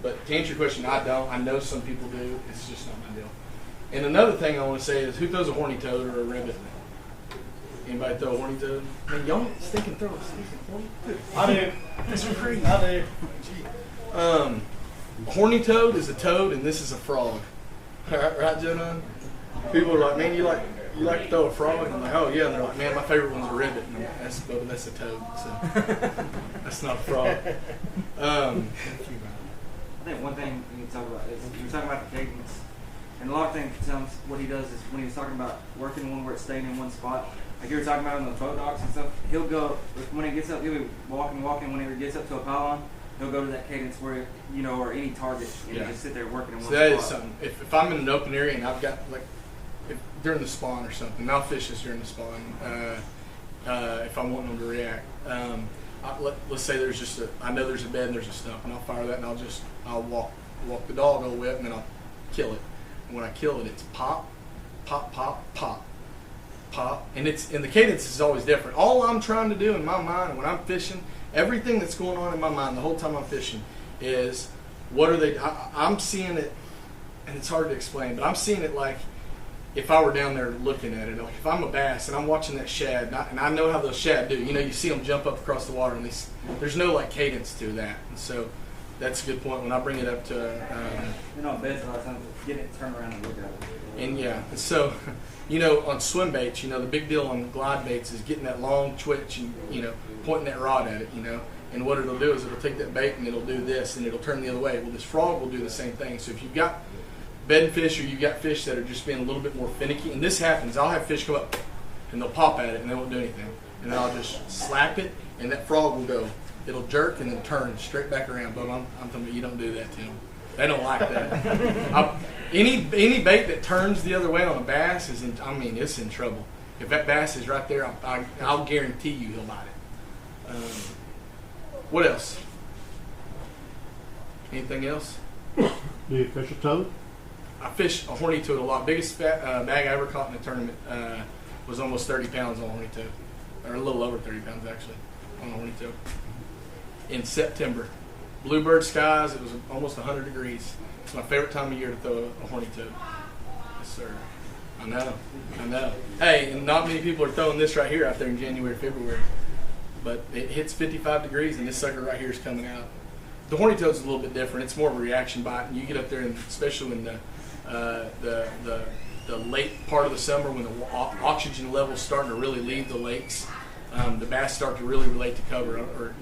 but to answer your question, I don't. I know some people do. It's just not my deal. And another thing I want to say is, who throws a horny toad or a ribbit? Anybody throw a horny toad? Man, y'all stinking throw a stinking horny toad. I do. That's crazy. I do. Horny toad is a toad, and this is a frog. Right, Jonan? People are like, man, you like to throw a frog? And I'm like, oh yeah. And they're like, man, my favorite one's a ribbit. And I'm like, that's a toad. So that's not a frog. I think one thing you can talk about is you're talking about the cadence, and a lot of things. Sometimes what he does is when he was talking about working one where it's staying in one spot, like you were talking about on the boat docks and stuff. He'll go when he gets up. He'll be walking. When he gets up to a pylon, he'll go to that cadence where or any target, and just sit there working in one spot. That is something. If I'm in an open area and I've got during the spawn or something, I'll fish this during the spawn. If I'm wanting them to react. Let's say I know there's a bed and there's a stump, and I'll fire that, and I'll walk the dog over it, and then I'll kill it. And when I kill it, it's pop, pop, pop, pop, pop, and the cadence is always different. All I'm trying to do in my mind when I'm fishing, everything that's going on in my mind the whole time I'm fishing is what are they? I'm seeing it, and it's hard to explain, but I'm seeing it like if I were down there looking at it. Like if I'm a bass and I'm watching that shad, and I know how those shad do. You see them jump up across the water, and there's no cadence to that. And so that's a good point when I bring it up to. Beds a lot of times get it turned around and look at it. And and so, on swim baits, the big deal on glide baits is getting that long twitch and pointing that rod at it. And what it'll do is it'll take that bait and it'll do this and it'll turn the other way. Well, this frog will do the same thing. So if you've got bedding fish or you've got fish that are just being a little bit more finicky, and this happens, I'll have fish come up and they'll pop at it and they won't do anything. And then I'll just slap it and that frog will go. It'll jerk and then turn straight back around. But I'm telling you don't do that to them. They don't like that. Any bait that turns the other way on a bass it's in trouble. If that bass is right there, I'll guarantee you he'll bite it. What else? Anything else? Do you fish a toad? I fish a horny toad a lot. Biggest bag I ever caught in a tournament was almost 30 pounds on a horny toad. Or a little over 30 pounds actually on a horny toad. In September. Bluebird skies, it was almost 100 degrees. It's my favorite time of year to throw a horny toad. Yes, sir. I know. Hey, and not many people are throwing this right here out there in January, February. But it hits 55 degrees and this sucker right here is coming out. The horny toad's a little bit different. It's more of a reaction bite, and you get up there, and especially when the late part of the summer when the oxygen levels starting to really leave the lakes, the bass start to really relate to cover or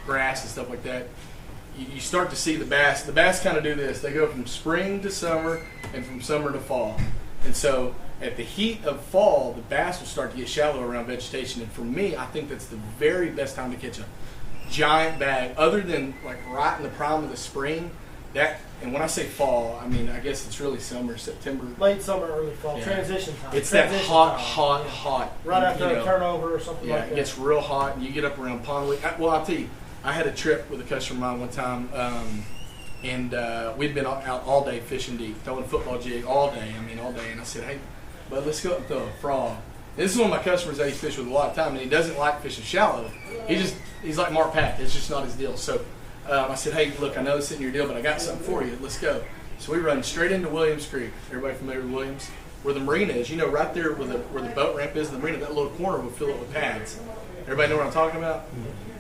grass and stuff like that. You start to see the bass. The bass kind of do this. They go from spring to summer and from summer to fall. And so at the heat of fall, the bass will start to get shallow around vegetation. And for me, I think that's the very best time to catch a giant bag, other than right in the prime of the spring. And when I say fall, I guess it's really summer, September. Late summer, early fall, transition time. It's transition that time. hot. Right after a turnover or something like that. Yeah, it gets real hot, and you get up around Pond Week. Well, I'll tell you, I had a trip with a customer of mine one time, and we'd been out all day fishing deep, throwing a football jig all day. All day. And I said, hey, bud, let's go up and throw a frog. And this is one of my customers that he fished with a lot of time, and he doesn't like fishing shallow. He's like Mark Pack. It's just not his deal. So I said, hey, look, I know this isn't your deal, but I got something for you. Let's go. So we run straight into Williams Creek. Everybody familiar with Williams? Where the marina is, you know, right there where the boat ramp is in the marina, that little corner will fill up with pads. Everybody know what I'm talking about?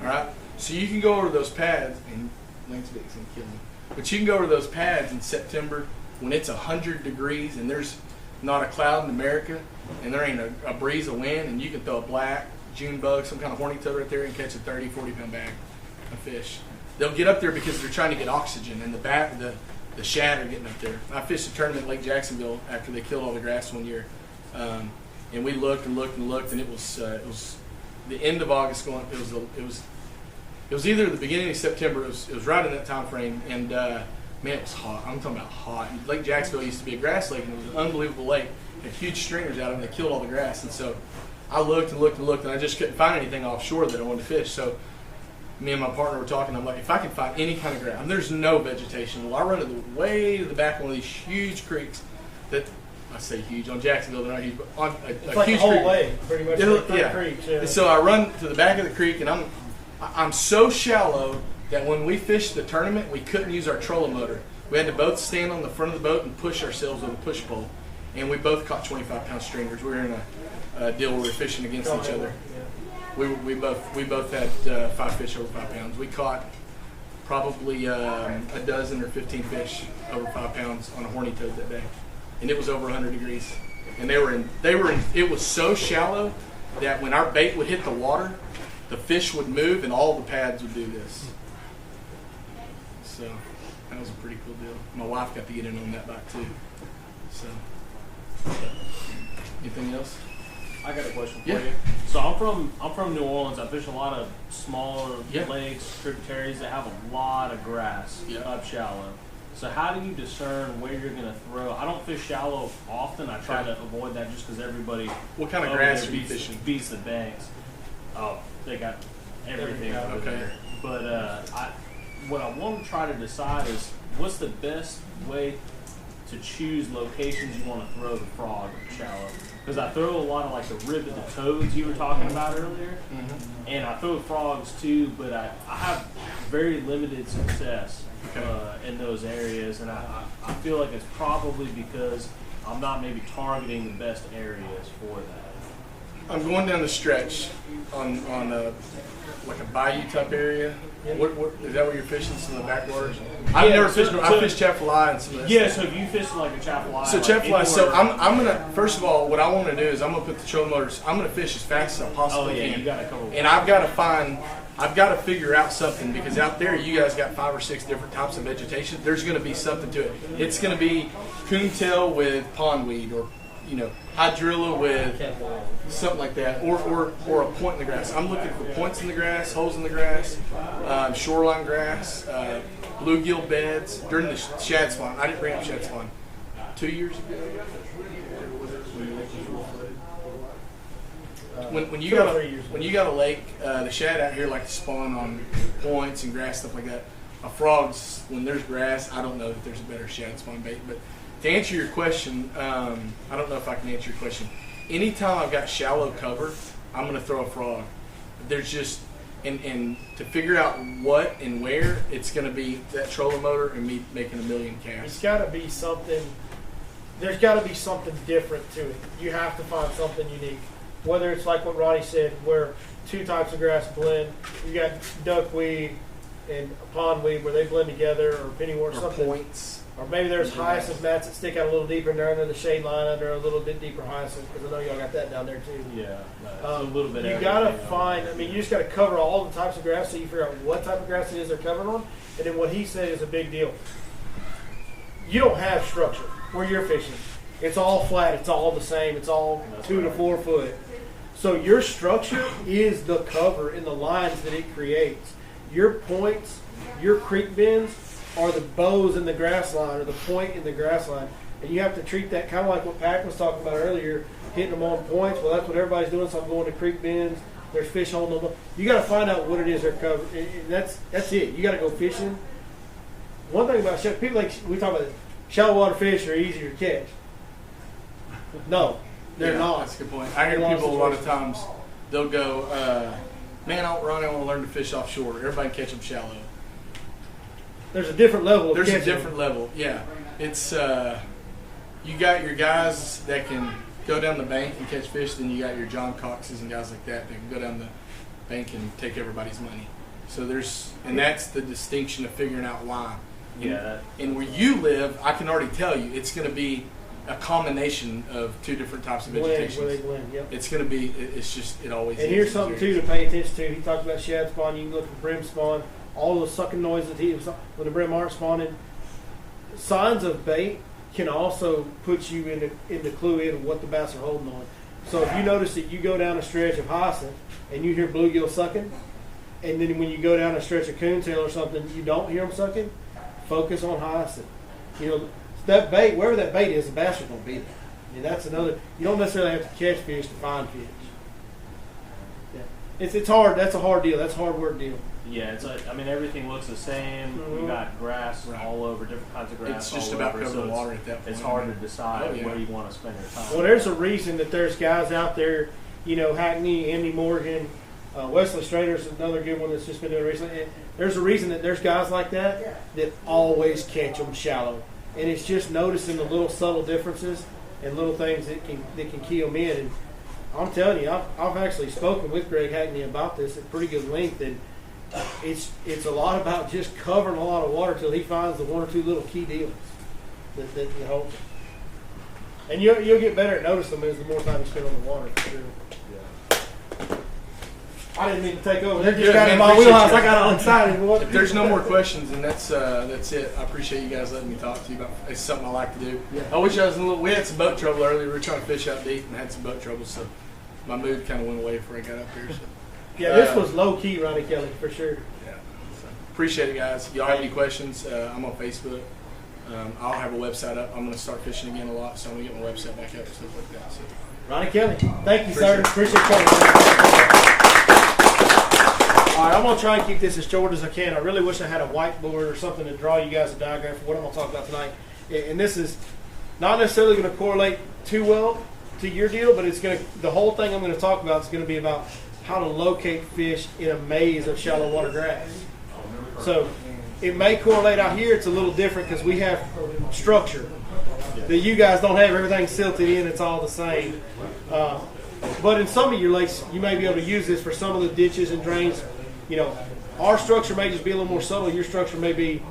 All right? So you can go over to those pads, and Lance Vick's going to kill me. But you can go over to those pads in September when it's 100 degrees and there's not a cloud in America and there ain't a breeze of wind, and you can throw a black, June bug, some kind of horny toad right there and catch a 30, 40-pound bag of fish. They'll get up there because they're trying to get oxygen, and the shad are getting up there. I fished a tournament in Lake Jacksonville after they killed all the grass one year, and we looked and looked and looked, and it was the end of August. It was either the beginning of September. It was right in that time frame, and man, it was hot. I'm talking about hot. And Lake Jacksonville used to be a grass lake, and it was an unbelievable lake. It had huge streamers out of it, and they killed all the grass. And so I looked and looked and looked, and I just couldn't find anything offshore that I wanted to fish. So me and my partner were talking. I'm like, if I can find any kind of grass, and there's no vegetation. Well, I run way to the back of one of these huge creeks that, I say huge, on Jacksonville they're not huge, but on a It's like huge the whole creek. lake, pretty much. Yeah. Creeks, yeah. And so I run to the back of the creek, and I'm so shallow that when we fished the tournament, we couldn't use our trolling motor. We had to both stand on the front of the boat and push ourselves with a push pole. And we both caught 25-pound stringers. We were in a deal where we were fishing against each other. We both had 5 fish over 5 pounds. We caught probably a dozen or 15 fish over 5 pounds on a horny toad that day, and it was over 100 degrees. And they were in. It was so shallow that when our bait would hit the water, the fish would move and all the pads would do this. So that was a pretty cool deal. My wife got to get in on that bite too. So anything else? I got a question for Yeah. you. So I'm from New Orleans. I fish a lot of smaller Yeah. lakes, tributaries that have a lot of grass up shallow. So how do you discern where you're going to throw? I don't fish shallow often. I try to avoid that just because everybody. What kind of over grass there are you beats- fishing? Beats the banks. Oh, they got everything over Okay. there. But what I want to try to decide is what's the best way to choose locations you want to throw the frog shallow. Because I throw a lot of like the ribbon, the toads you were talking about earlier, and I throw frogs too, but I have very limited success in those areas, and I feel like it's probably because I'm not maybe targeting the best areas for that. I'm going down the stretch on like a bayou type area. What is that where you're fishing? Some of the backwaters? I've never fished. I fished Chafalai and some of that. Yeah, so if you fish like a Chafalai. So Chafalai. So I'm gonna first of all, what I want to do is I'm gonna put the trolling motors. I'm gonna fish as fast as I possibly can. You gotta cover. And I've got to figure out something, because out there you guys got 5 or 6 different types of vegetation. There's going to be something to it. It's going to be coontail with pondweed, or hydrilla with something like that, or a point in the grass. I'm looking for points in the grass, holes in the grass, shoreline grass, bluegill beds during the shad spawn. I didn't bring up shad spawn 2 years ago. When you got a lake, the shad out here like to spawn on points and grass, stuff like that. A frog's, when there's grass, I don't know that there's a better shad spawn bait. But to answer your question, I don't know if I can answer your question. Anytime I've got shallow cover, I'm going to throw a frog. There's just, and to figure out what and where, it's going to be that trolling motor and me making a million casts. It's got to be something. There's got to be something different to it. You have to find something unique. Whether it's like what Ronnie said, where 2 types of grass blend. You got duckweed and pondweed where they blend together, or pennywort, Or something. points. Or maybe there's hyacinth mats that stick out a little deeper, and they're under the shade line under a little bit deeper hyacinth, because I know y'all got that down there too. Yeah, a little bit. You got to find, you just got to cover all the types of grass so you figure out what type of grass it is they're covering on. And then what he said is a big deal. You don't have structure where you're fishing. It's all flat. It's all the same. It's all 2 to 4 foot. So your structure is the cover in the lines that it creates. Your points, your creek bends, are the bows in the grass line, or the point in the grass line. And you have to treat that kind of like what Pac was talking about earlier, hitting them on points. Well, that's what everybody's doing, so I'm going to creek bends. There's fish holding them. You got to find out what it is they're covering. And that's it. You got to go fishing. One thing about people, like we talk about shallow water fish are easier to catch. No, they're not. That's a good point. I hear people a lot of times, they'll go, man, I want to learn to fish offshore. Everybody catch them shallow. There's a different level. There's a different level. Yeah, it's you got your guys that can go down the bank and catch fish. Then you got your John Coxes and guys like that can go down the bank and take everybody's money. So that's the distinction of figuring out why. Yeah. And where you live, I can already tell you, it's going to be a combination of two different types of vegetation. Where they blend, yep. It's going to be. It's just. It always. And is. here's something too to pay attention to. He talked about shad spawn. You can look at brim spawn. All the sucking noises when the brim aren't spawning. Signs of bait can also put you into clue in what the bass are holding on. So if you notice that you go down a stretch of hyacinth and you hear bluegill sucking, and then when you go down a stretch of coontail or something, you don't hear them sucking, focus on hyacinth. You know, that bait, wherever that bait is, the bass are going to be there. And that's another, you don't necessarily have to catch fish to find fish. Yeah. It's hard. That's a hard deal. That's a hard work deal. Yeah, it's like, I mean, everything looks the same. Mm-hmm. We got grass all over, different kinds of grass. It's just all about over, covering so water at that point. It's hard to decide where you want to spend your time. Well, there's a reason that there's guys out there, you know, Hackney, Andy Morgan, Wesley Strader's another good one that's just been doing recently. And there's a reason that there's guys like that always catch them shallow. And it's just noticing the little subtle differences and little things that can key them in. And I'm telling you, I've actually spoken with Greg Hackney about this at pretty good length, and it's a lot about just covering a lot of water till he finds the one or two little key deals that hold. And you'll get better at noticing them as the more time you spend on the water, for sure. I didn't mean to take over. They just got in my wheelhouse. I got all excited. If there's no more questions, then that's it. I appreciate you guys letting me talk to you about. It's something I like to do. Yeah. I wish I was we had some boat trouble earlier. We were trying to fish out deep and had some boat trouble, so my mood kind of went away before I got up here. So. Yeah, this was low key, Ronnie Kelly, for sure. Yeah. So, appreciate it, guys. Y'all have any questions? I'm on Facebook. I'll have a website up. I'm going to start fishing again a lot, so I'm going to get my website back up and stuff like that. So. Ronnie Kelly, thank you, sir. Appreciate it. All right, I'm going to try and keep this as short as I can. I really wish I had a whiteboard or something to draw you guys a diagram for what I'm going to talk about tonight. And this is not necessarily going to correlate too well to your deal, but the whole thing I'm going to talk about is going to be about how to locate fish in a maze of shallow water grass. So it may correlate out here. It's a little different because we have structure that you guys don't have. Everything silted in. It's all the same. But in some of your lakes, you may be able to use this for some of the ditches and drains. You know, our structure may just be a little more subtle. Your structure may be,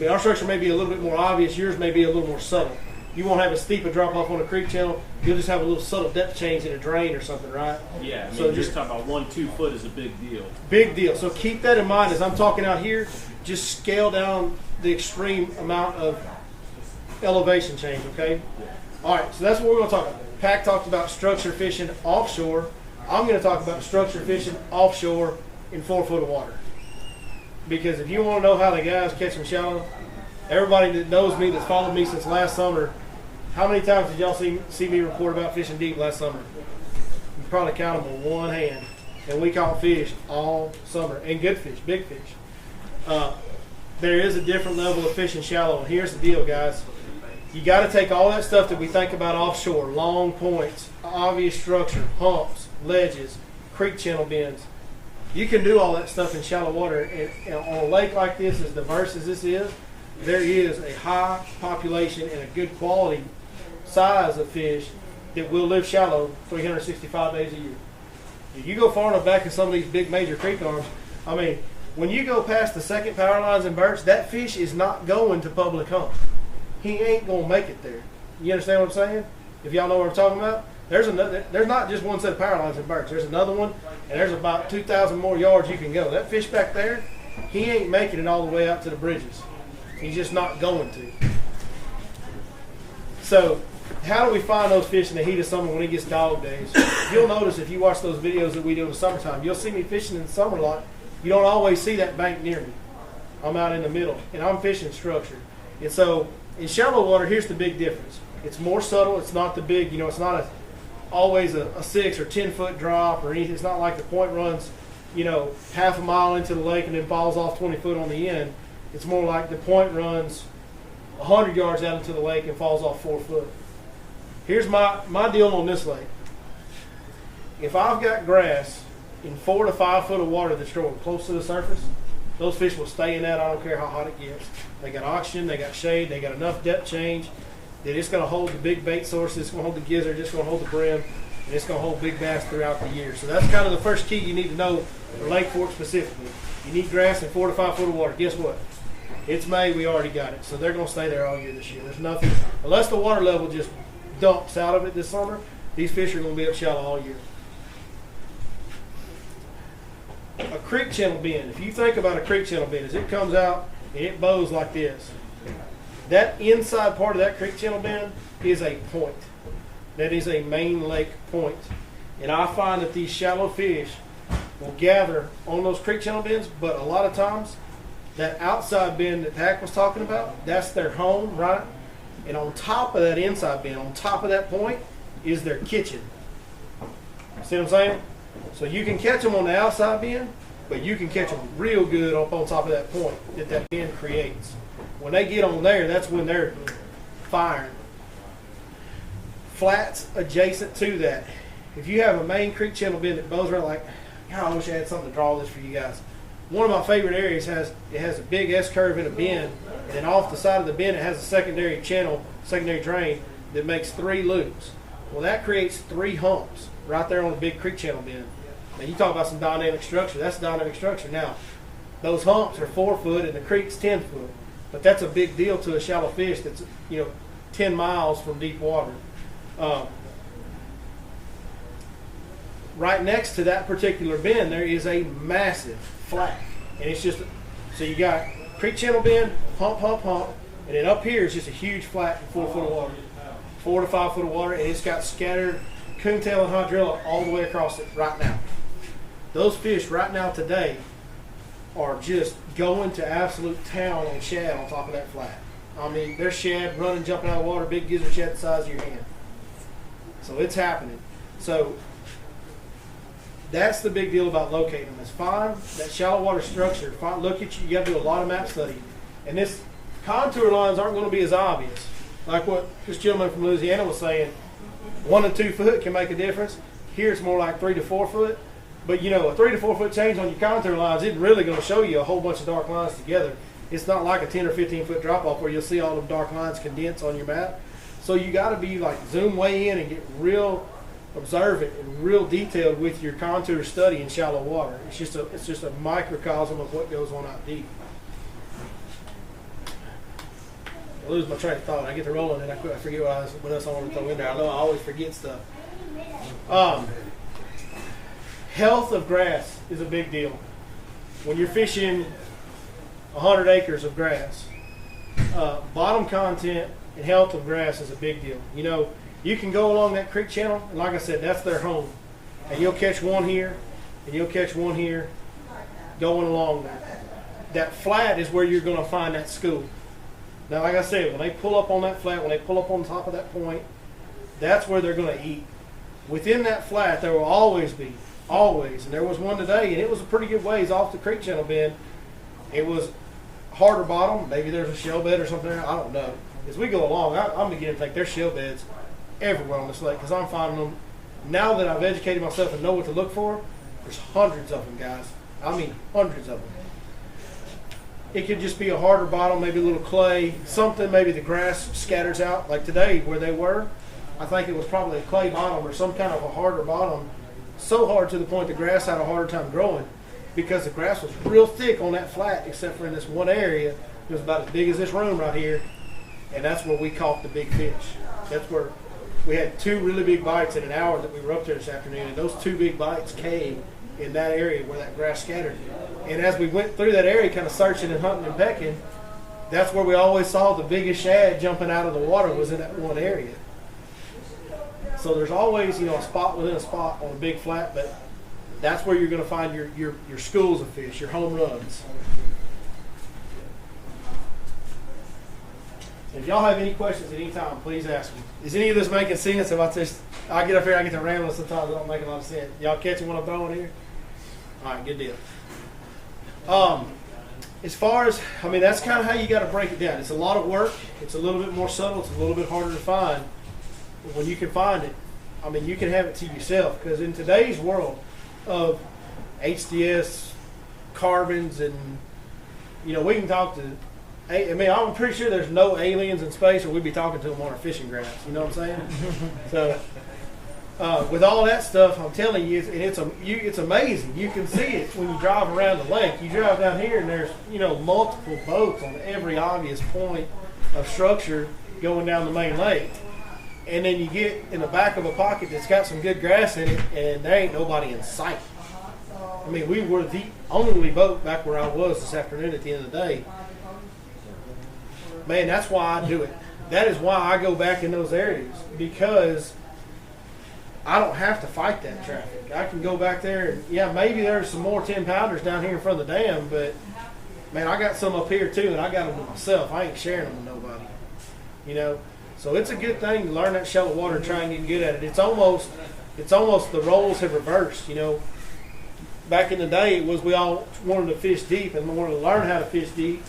our structure may be a little bit more obvious. Yours may be a little more subtle. You won't have a steep drop off on a creek channel. You'll just have a little subtle depth change in a drain or something, right? Yeah, I mean, so just talking about 1-2 foot is a big deal. Big deal. So keep that in mind as I'm talking out here. Just scale down the extreme amount of elevation change, okay? All right, so that's what we're going to talk about. Pac talked about structure fishing offshore. I'm going to talk about structure fishing offshore in 4 foot of water. Because if you want to know how the guys catch them shallow, everybody that knows me, that's followed me since last summer, how many times did y'all see me report about fishing deep last summer? You probably count them on one hand. And we caught fish all summer. And good fish, big fish. There is a different level of fishing shallow. And here's the deal, guys. You got to take all that stuff that we think about offshore, long points, obvious structure, humps, ledges, creek channel bends. You can do all that stuff in shallow water. And on a lake like this, as diverse as this is, there is a high population and a good quality size of fish that will live shallow 365 days a year. If you go far enough back in some of these big major creek arms, I mean, when you go past the second power lines in Birch, that fish is not going to public hump. He ain't going to make it there. You understand what I'm saying? If y'all know what I'm talking about? There's not just one set of power lines in Birch. There's another one, and there's about 2,000 more yards you can go. That fish back there, he ain't making it all the way out to the bridges. He's just not going to. So how do we find those fish in the heat of summer when it gets dog days? You'll notice if you watch those videos that we do in the summertime, you'll see me fishing in the summer a lot. You don't always see that bank near me. I'm out in the middle, and I'm fishing structure. And so in shallow water, here's the big difference. It's more subtle. It's not the big, it's not always a 6 or 10 foot drop or anything. It's not like the point runs, half a mile into the lake and then falls off 20 foot on the end. It's more like the point runs 100 yards out into the lake and falls off 4 foot. Here's my deal on this lake. If I've got grass in 4 to 5 foot of water that's growing close to the surface, those fish will stay in that. I don't care how hot it gets. They got oxygen, they got shade, they got enough depth change that it's going to hold the big bait sources, it's going to hold the gizzard, it's going to hold the brim, and it's going to hold big bass throughout the year. So that's kind of the first key you need to know for Lake Fork specifically. You need grass in 4 to 5 foot of water. Guess what? It's May, we already got it. So they're going to stay there all year this year. There's nothing, unless the water level just dumps out of it this summer, these fish are going to be up shallow all year. A creek channel bend, if you think about a creek channel bend, as it comes out and it bows like this, that inside part of that creek channel bend is a point. That is a main lake point. And I find that these shallow fish will gather on those creek channel bends, but a lot of times that outside bend that Pack was talking about, that's their home, right? And on top of that inside bend, on top of that point, is their kitchen. See what I'm saying? So you can catch them on the outside bend, but you can catch them real good up on top of that point that bend creates. When they get on there, that's when they're firing. Flats adjacent to that. If you have a main creek channel bend that bows around like, God, I wish I had something to draw this for you guys. One of my favorite areas has a big S curve in a bend, and then off the side of the bend it has a secondary channel, secondary drain that makes 3 loops. Well, that creates 3 humps right there on the big creek channel bend. Now you talk about some dynamic structure. That's dynamic structure. Now, those humps are 4 foot and the creek's 10 foot, but that's a big deal to a shallow fish that's 10 miles from deep water. Right next to that particular bend, there is a massive flat, and it's just so you got creek channel bend, hump, and then up here is just a huge flat, 4 foot of water, 4 to 5 foot of water, and it's got scattered coontail and hydrilla all the way across it right now. Those fish right now today are just going to absolute town on shad on top of that flat. I mean, there's shad running, jumping out of the water, big gizzard shad the size of your hand. So it's happening. So that's the big deal about locating them. Is find that shallow water structure. Look at you got to do a lot of map study. And this contour lines aren't going to be as obvious. Like what this gentleman from Louisiana was saying, 1 and 2 foot can make a difference. Here it's more like 3 to 4 foot. But a 3 to 4 foot change on your contour lines isn't really going to show you a whole bunch of dark lines together. It's not like a 10 or 15 foot drop off where you'll see all the dark lines condensed on your map. So you got to be like zoom way in and get real observant and real detailed with your contour study in shallow water. It's just a microcosm of what goes on out deep. I lose my train of thought. I get to rolling and I forget what else I want to throw in there. I know I always forget stuff. Health of grass is a big deal. When you're fishing 100 acres of grass, bottom content and health of grass is a big deal. You can go along that creek channel, and like I said, that's their home. And you'll catch one here, and you'll catch one here, going along that. That flat is where you're going to find that school. Now, like I said, when they pull up on that flat, when they pull up on top of that point, that's where they're going to eat. Within that flat, there will always be, and there was one today, and it was a pretty good ways off the creek channel bend. It was harder bottom. Maybe there's a shell bed or something there. I don't know. As we go along, I'm beginning to think there's shell beds everywhere on this lake because I'm finding them. Now that I've educated myself and know what to look for, there's hundreds of them, guys. I mean, hundreds of them. It could just be a harder bottom, maybe a little clay, something, maybe the grass scatters out. Like today, where they were, I think it was probably a clay bottom or some kind of a harder bottom, so hard to the point the grass had a harder time growing because the grass was real thick on that flat, except for in this one area. It was about as big as this room right here, and that's where we caught the big fish. That's where we had 2 really big bites in an hour that we were up there this afternoon, and those 2 big bites came in that area where that grass scattered. And as we went through that area, kind of searching and hunting and pecking, that's where we always saw the biggest shad jumping out of the water was in that one area. So there's always, a spot within a spot on a big flat, but that's where you're going to find your schools of fish, your home runs. If y'all have any questions at any time, please ask me. Is any of this making sense? I get up here, I get to rambling sometimes. It don't make a lot of sense. Y'all catching what I'm throwing here? All right, good deal. As far as, that's kind of how you got to break it down. It's a lot of work. It's a little bit more subtle. It's a little bit harder to find. But when you can find it, you can have it to yourself. Because in today's world of HDS carbons and you know, we can talk to. I mean, I'm pretty sure there's no aliens in space, or we'd be talking to them on our fishing grounds. You know what I'm saying? So, with all that stuff, I'm telling you, it's amazing. You can see it when you drive around the lake. You drive down here, and there's, you know, multiple boats on every obvious point of structure going down the main lake. And then you get in the back of a pocket that's got some good grass in it, and there ain't nobody in sight. I mean, we were the only boat back where I was this afternoon at the end of the day. Man, that's why I do it. That is why I go back in those areas, because I don't have to fight that traffic. I can go back there and, yeah, maybe there's some more 10-pounders down here in front of the dam, but, man, I got some up here too, and I got them to myself. I ain't sharing them with nobody, you know. So it's a good thing to learn that shallow water and try and get good at it. It's almost the roles have reversed, you know. Back in the day, it was we all wanted to fish deep and wanted to learn how to fish deep,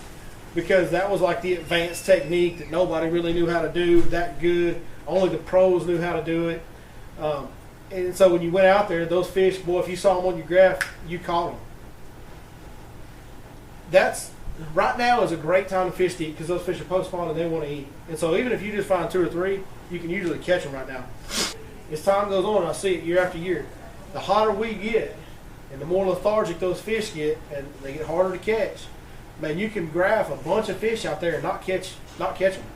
because that was like the advanced technique that nobody really knew how to do that good. Only the pros knew how to do it. And so when you went out there, those fish, boy, if you saw them on your graph, you caught them. Right now is a great time to fish deep, because those fish are post-spawn and they want to eat. And so even if you just find 2 or 3, you can usually catch them right now. As time goes on, I see it year after year. The hotter we get and the more lethargic those fish get, and they get harder to catch, man, you can graph a bunch of fish out there and not catch them.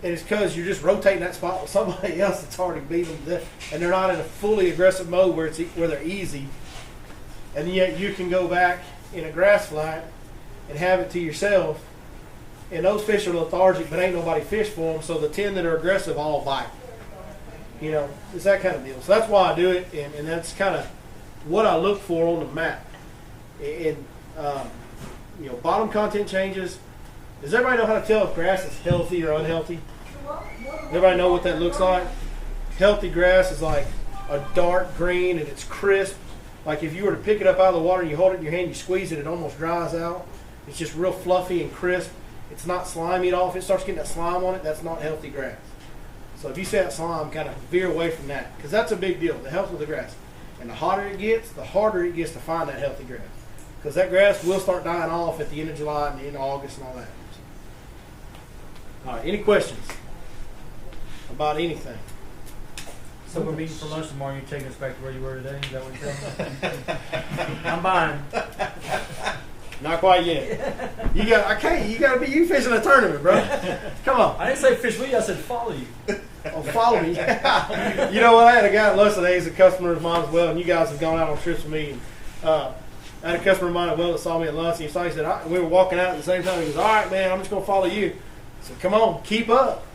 And it's because you're just rotating that spot with somebody else that's already beat them, and they're not in a fully aggressive mode where they're easy. And yet you can go back in a grass flat and have it to yourself, and those fish are lethargic, but ain't nobody fish for them. So the 10 that are aggressive all bite. You know, it's that kind of deal. So that's why I do it, and that's kind of what I look for on the map. And you know, bottom content changes. Does everybody know how to tell if grass is healthy or unhealthy? Everybody know what that looks like? Healthy grass is like a dark green and it's crisp. Like if you were to pick it up out of the water and you hold it in your hand, you squeeze it, it almost dries out. It's just real fluffy and crisp. It's not slimy at all. If it starts getting that slime on it, that's not healthy grass. So if you see that slime, kind of veer away from that, because that's a big deal, the health of the grass. And the hotter it gets, the harder it gets to find that healthy grass. Because that grass will start dying off at the end of July and the end of August and all that. All right, any questions about anything? So we're meeting for lunch tomorrow. You're taking us back to where you were today? Is that what you're telling me? I'm buying. Not quite yet. You gotta be you fishing a tournament, bro. Come on. I didn't say fish with you, I said follow you. Oh, follow me. You know what? I had a guy at Lust today, he's a customer of mine as well, and you guys have gone out on trips with me. And, I had a customer of mine as well that saw me at Lust, and he said, we were walking out at the same time. He goes, all right, man, I'm just going to follow you. I said, come on, keep up.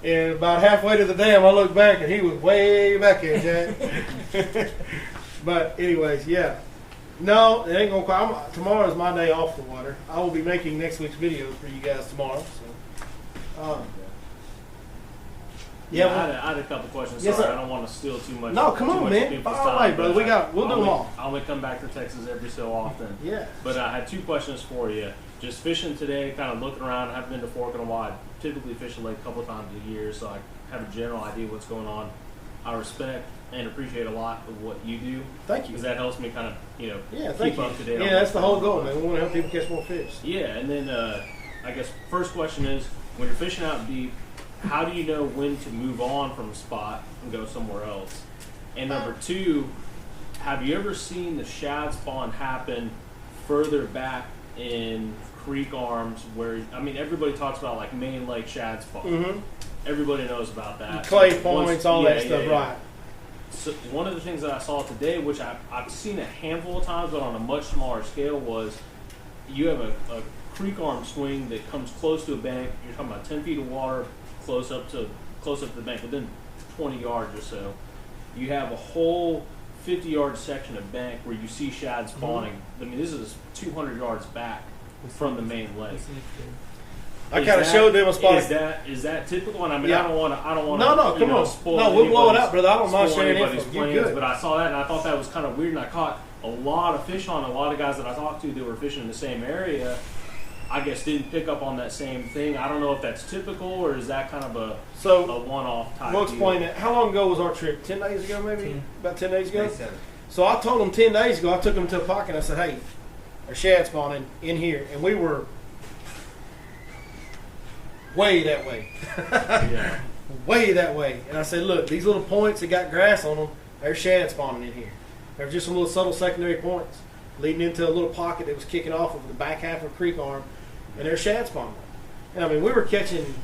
And about halfway to the dam, I looked back, and he was way back there, Jack. But anyways, yeah. No, it ain't going to tomorrow is my day off the water. I will be making next week's videos for you guys tomorrow. So, Yeah, I had a couple questions. Yes, Sorry, sir. I don't want to steal too much. No, come on, man. Fire away, brother. We'll do them all. I'll only come back to Texas every so often. Yeah. But I had 2 questions for you. Just fishing today, kind of looking around. I haven't been to Fork in a while. I typically fish the lake a couple of times a year, so I have a general idea what's going on. I respect and appreciate a lot of what you do. Thank you. Because that helps me kind of, keep up to date. Yeah, that's the whole goal, man. We want to help people catch more fish. Yeah, and then I guess first question is, when you're fishing out deep, how do you know when to move on from a spot and go somewhere else? And number 2, have you ever seen the shad spawn happen further back in creek arms where, everybody talks about like main lake shad spawn. Mm-hmm. Everybody knows about that. Clay points, all that stuff, right. So one of the things that I saw today, which I've seen a handful of times, but on a much smaller scale, was you have a creek arm swing that comes close to a bank. You're talking about 10 feet of water, close up to the bank, within 20 yards or so. You have a whole 50-yard section of bank where you see shad spawning. Mm-hmm. This is 200 yards back from the main lake. I kind of showed them a spot. Is that typical? And I don't want to. No, come on. Spoil no, we'll blow it up, brother. I don't mind sharing anybody's info. plans, You're good. but I saw that and I thought that was kind of weird. And I caught a lot of fish on it. A lot of guys that I talked to that were fishing in the same area, I guess, didn't pick up on that same thing. I don't know if that's typical or is that kind of a one-off type. We'll explain deal. that. How long ago was our trip? 10 days ago, maybe? About 10 days ago. So I told them 10 days ago. I took them to a pocket. And I said, "Hey, are shad spawning in here, and we were way that way. Yeah. Way that way. And I said, look, these little points that got grass on them, they're shad spawning in here. They're just some little subtle secondary points leading into a little pocket that was kicking off of the back half of a creek arm, and they're shad spawning. And I mean, we were catching,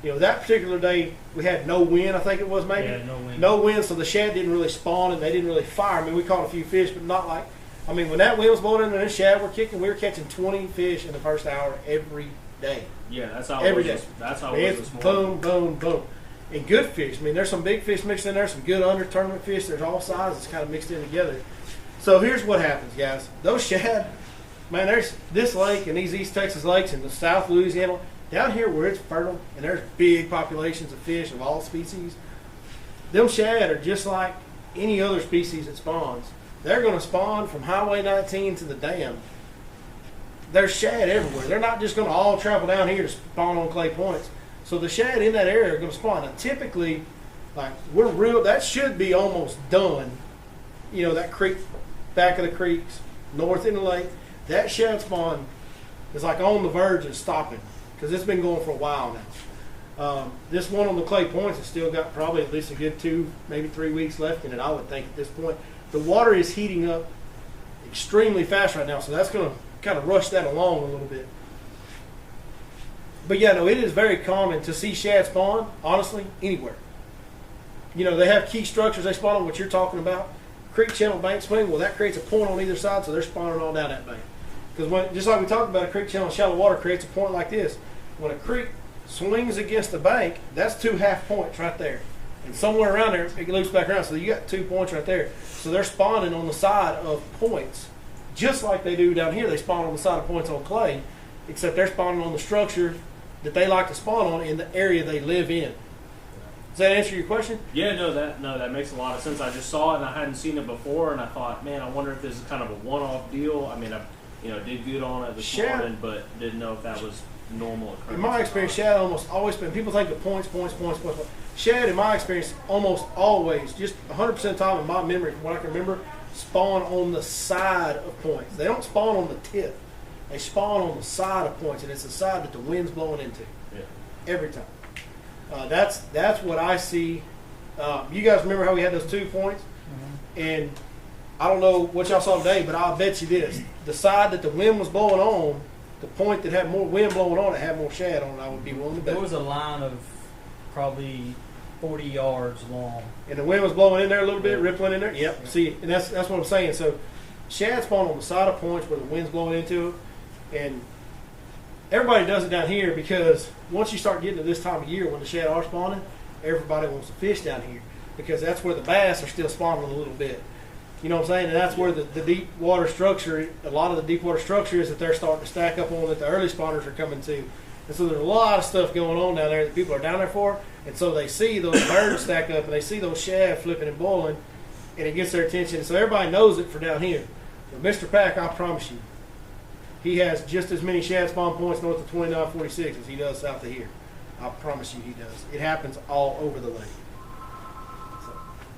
that particular day we had no wind, I think it was maybe. Yeah, no wind. No wind, so the shad didn't really spawn and they didn't really fire. I mean, we caught a few fish, but not like, when that wind was blowing in and the shad were kicking, we were catching 20 fish in the first hour every day. Yeah, that's how Every it was. day. That's how it was It's this morning. boom, boom, boom. And good fish. There's some big fish mixed in there, some good under tournament fish. There's all sizes kind of mixed in together. So here's what happens, guys. Those shad, there's this lake and these East Texas lakes and the South Louisiana, down here where it's fertile and there's big populations of fish of all species, them shad are just like any other species that spawns. They're going to spawn from Highway 19 to the dam. There's shad everywhere. They're not just going to all travel down here to spawn on clay points. So the shad in that area are going to spawn. Now, typically, that should be almost done. That creek, back of the creeks, north in the lake, that shad spawn is like on the verge of stopping because it's been going for a while now. This one on the clay points has still got probably at least a good 2, maybe 3 weeks left in it, I would think at this point. The water is heating up extremely fast right now, so that's going to kind of rush that along a little bit. But yeah, no, it is very common to see shad spawn, honestly, anywhere. They have key structures they spawn on, what you're talking about. Creek channel bank swing, well, that creates a point on either side, so they're spawning all down that bank. Because just like we talked about, a creek channel shallow water creates a point like this. When a creek swings against the bank, that's 2 half points right there. And somewhere around there, it loops back around, so you got 2 points right there. So they're spawning on the side of points, just like they do down here. They spawn on the side of points on clay, except they're spawning on the structure that they like to spawn on in the area they live in. Does that answer your question? Yeah, that makes a lot of sense. I just saw it and I hadn't seen it before, and I thought, man, I wonder if this is kind of a one-off deal. I did good on it this morning, but didn't know if that was normal occurrence. In my experience, shad almost always been. People think of points. Shad, in my experience, almost always, just 100% of the time in my memory, from what I can remember, spawn on the side of points. They don't spawn on the tip. They spawn on the side of points, and it's the side that the wind's blowing into. Yeah. Every time. That's what I see. You guys remember how we had those 2 points? Mm-hmm. And I don't know what y'all saw today, but I'll bet you this. The side that the wind was blowing on, the point that had more wind blowing on it had more shad on it, I would be willing to bet. There was a line of probably 40 yards long. And the wind was blowing in there a little bit, rippling in there? Yep. See, and that's what I'm saying. So shad spawn on the side of points where the wind's blowing into it. And everybody does it down here because once you start getting to this time of year when the shad are spawning, everybody wants to fish down here because that's where the bass are still spawning a little bit. You know what I'm saying? And that's where the deep water structure, a lot of the deep water structure is that they're starting to stack up on that the early spawners are coming to. And so there's a lot of stuff going on down there that people are down there for. And so they see those birds stack up and they see those shad flipping and boiling and it gets their attention. And so everybody knows it for down here. But Mr. Pack, I promise you, he has just as many shad spawn points north of 2946 as he does south of here. I promise you he does. It happens all over the lake. So,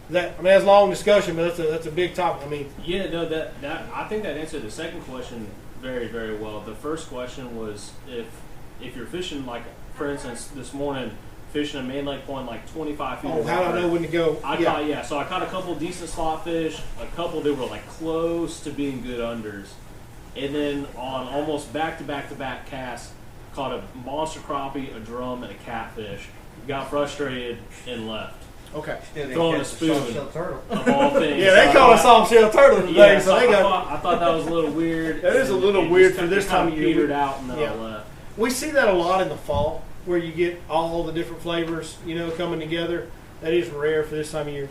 that's a long discussion, but that's a big topic. Yeah, no, that I think that answered the second question very, very well. The first question was if you're fishing, like for instance this morning, fishing a main lake point like 25 feet. Oh, how do I know when to go? So I caught a couple decent spot fish, a couple that were like close to being good unders. And then on almost back-to-back casts, caught a monster crappie, a drum, and a catfish. Got frustrated and left. Okay. Throwing a spoon of all things. Yeah, they call it soft shell turtle today. So I thought that was a little weird. That is a little weird for this time of year. Petered out and then I left. We see that a lot in the fall, where you get all the different flavors, coming together. That is rare for this time of year.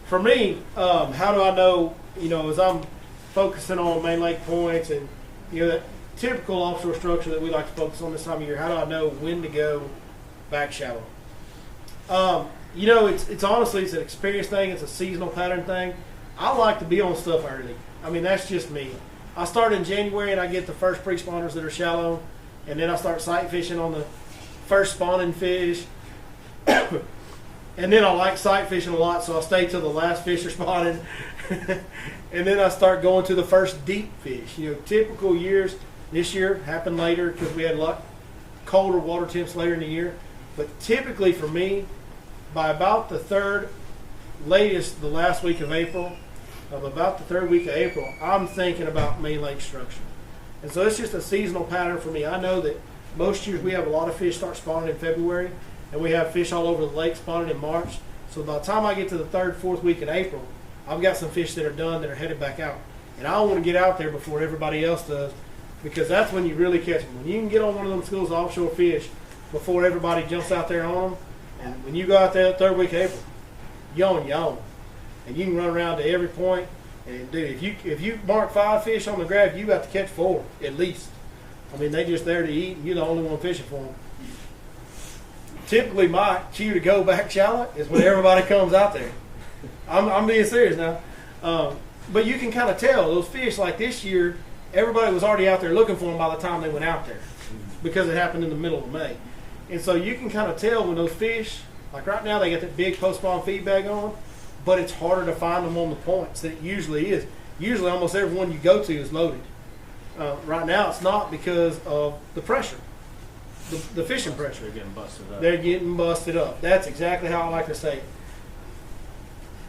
For me, how do I know? As I'm focusing on main lake points and that typical offshore structure that we like to focus on this time of year, how do I know when to go back shallow? It's honestly, it's an experience thing. It's a seasonal pattern thing. I like to be on stuff early. That's just me. I start in January and I get the first pre-spawners that are shallow, and then I start sight fishing on the first spawning fish. And then I like sight fishing a lot, so I'll stay till the last fish are spawning. and then I start going to the first deep fish. You know, typical years, this year happened later because we had a lot colder water temps later in the year. But typically for me, by about the third, latest the last week of April, about the third week of April, I'm thinking about main lake structure. And so it's just a seasonal pattern for me. I know that most years we have a lot of fish start spawning in February, and we have fish all over the lake spawning in March. So by the time I get to the third, fourth week in April, I've got some fish that are done that are headed back out. And I want to get out there before everybody else does, because that's when you really catch them. When you can get on one of them schools of offshore fish before everybody jumps out there on them, and when you go out there the third week of April, you own. And you can run around to every point. And dude, if you mark 5 fish on the graph, you got to catch 4 at least. I mean, they just there to eat, and you're the only one fishing for them. Typically, my cue to go back shallow is when everybody comes out there. I'm being serious now. But you can kind of tell those fish, like this year, everybody was already out there looking for them by the time they went out there because it happened in the middle of May. And so you can kind of tell when those fish, like right now, they got that big post-spawn feed bag on, but it's harder to find them on the points than it usually is. Usually almost every one you go to is loaded. Right now it's not because of the pressure, the fishing pressure. They're getting busted up. They're getting busted up. That's exactly how I like to say it.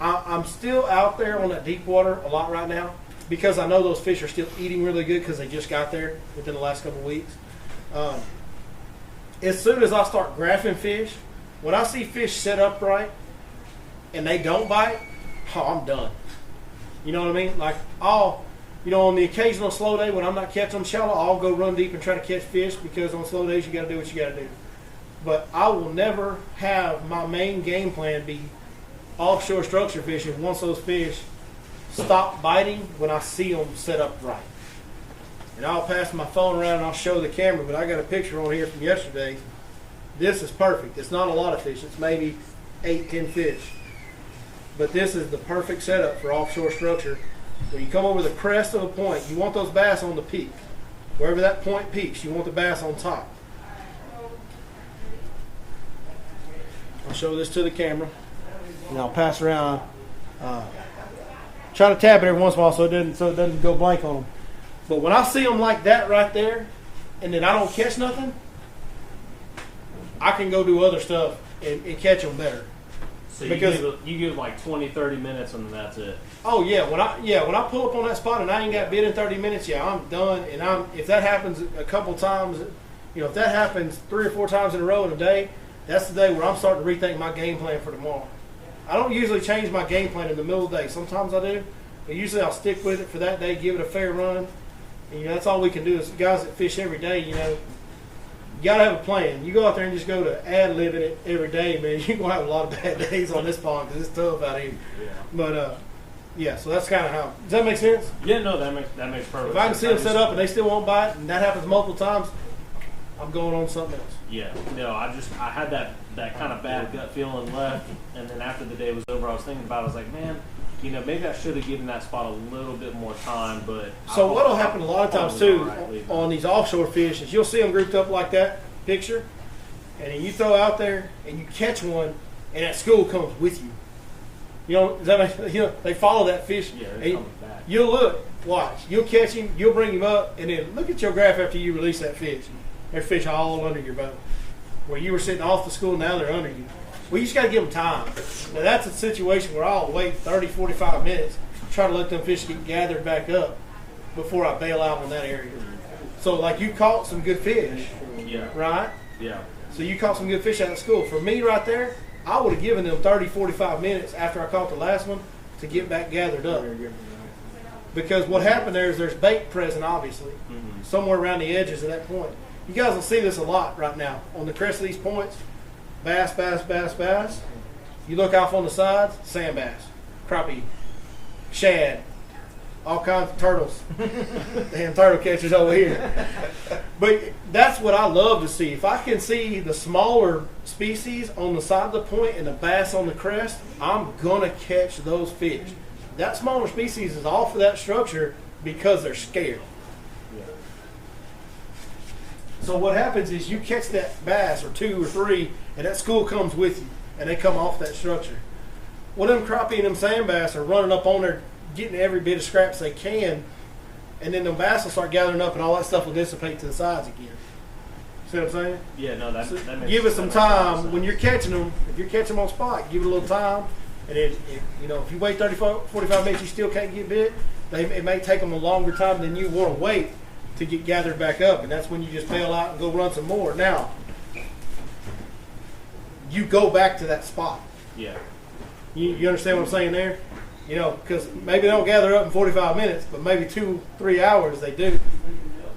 I'm still out there on that deep water a lot right now because I know those fish are still eating really good because they just got there within the last couple of weeks. As soon as I start graphing fish, when I see fish set up right and they don't bite, I'm done. You know what I mean? Like on the occasional slow day when I'm not catching them shallow, I'll go run deep and try to catch fish because on slow days you got to do what you got to do. But I will never have my main game plan be offshore structure fishing once those fish stop biting when I see them set up right. And I'll pass my phone around and I'll show the camera, but I got a picture on here from yesterday. This is perfect. It's not a lot of fish. It's maybe 8-10 fish. But this is the perfect setup for offshore structure. When you come over the crest of a point, you want those bass on the peak. Wherever that point peaks, you want the bass on top. I'll show this to the camera, and I'll pass around. Try to tap it every once in a while so it doesn't go blank on them. But when I see them like that right there, and then I don't catch nothing, I can go do other stuff and catch them better. So you give like 20, 30 minutes and then that's it. Oh yeah, when I pull up on that spot and I ain't got bit in 30 minutes, yeah, I'm done. And if that happens a couple times, if that happens 3 or 4 times in a row in a day, that's the day where I'm starting to rethink my game plan for tomorrow. I don't usually change my game plan in the middle of the day. Sometimes I do, but usually I'll stick with it for that day, give it a fair run. And that's all we can do as guys that fish every day. You gotta have a plan. You go out there and just go to ad-libbing it every day, man, you're gonna have a lot of bad days on this pond because it's tough out here. Yeah. But yeah, so that's kind of how. Does that make sense? Yeah, no, that makes perfect sense. If I can see them set up and they still won't bite, and that happens multiple times, I'm going on something else. Yeah, no, I had that kind of bad gut feeling left, and then after the day was over, I was thinking about it. I was like, man, maybe I should have given that spot a little bit more time. But so what'll happen a lot of times too on these offshore fish is you'll see them grouped up like that picture, and then you throw out there and you catch one, and that school comes with you. They follow that fish. Yeah, they're coming back. You'll look, watch. You'll catch him. You'll bring him up, and then look at your graph after you release that fish. There's fish all under your boat. Where you were sitting off the school, now they're under you. Well, you just got to give them time. Now, that's a situation where I'll wait 30, 45 minutes, try to let them fish get gathered back up before I bail out on that area. So, like, you caught some good fish, right? Yeah. So you caught some good fish out of school. For me right there, I would have given them 30, 45 minutes after I caught the last one to get back gathered up. Because what happened there is there's bait present, obviously, somewhere around the edges of that point. You guys will see this a lot right now on the crest of these points. Bass, bass, bass, bass. You look off on the sides, sand bass, crappie, shad, all kinds of turtles. Damn turtle catchers over here. But that's what I love to see. If I can see the smaller species on the side of the point and the bass on the crest, I'm going to catch those fish. That smaller species is off of that structure because they're scared. So what happens is you catch that bass or 2 or 3, and that school comes with you, and they come off that structure. Well, them crappie and them sand bass are running up on there getting every bit of scraps they can, and then the bass will start gathering up, and all that stuff will dissipate to the sides again. See what I'm saying? Yeah, no, that makes Give it some that makes a lot of time when sense. you're catching them. If you're catching them on spot, give it a little time, and then if you wait 30, 45 minutes, you still can't get bit. It may take them a longer time than you want to wait to get gathered back up, and that's when you just bail out and go run some more. Now, you go back to that spot. Yeah. You understand what I'm saying there? Because maybe they don't gather up in 45 minutes, but maybe 2-3 hours they do.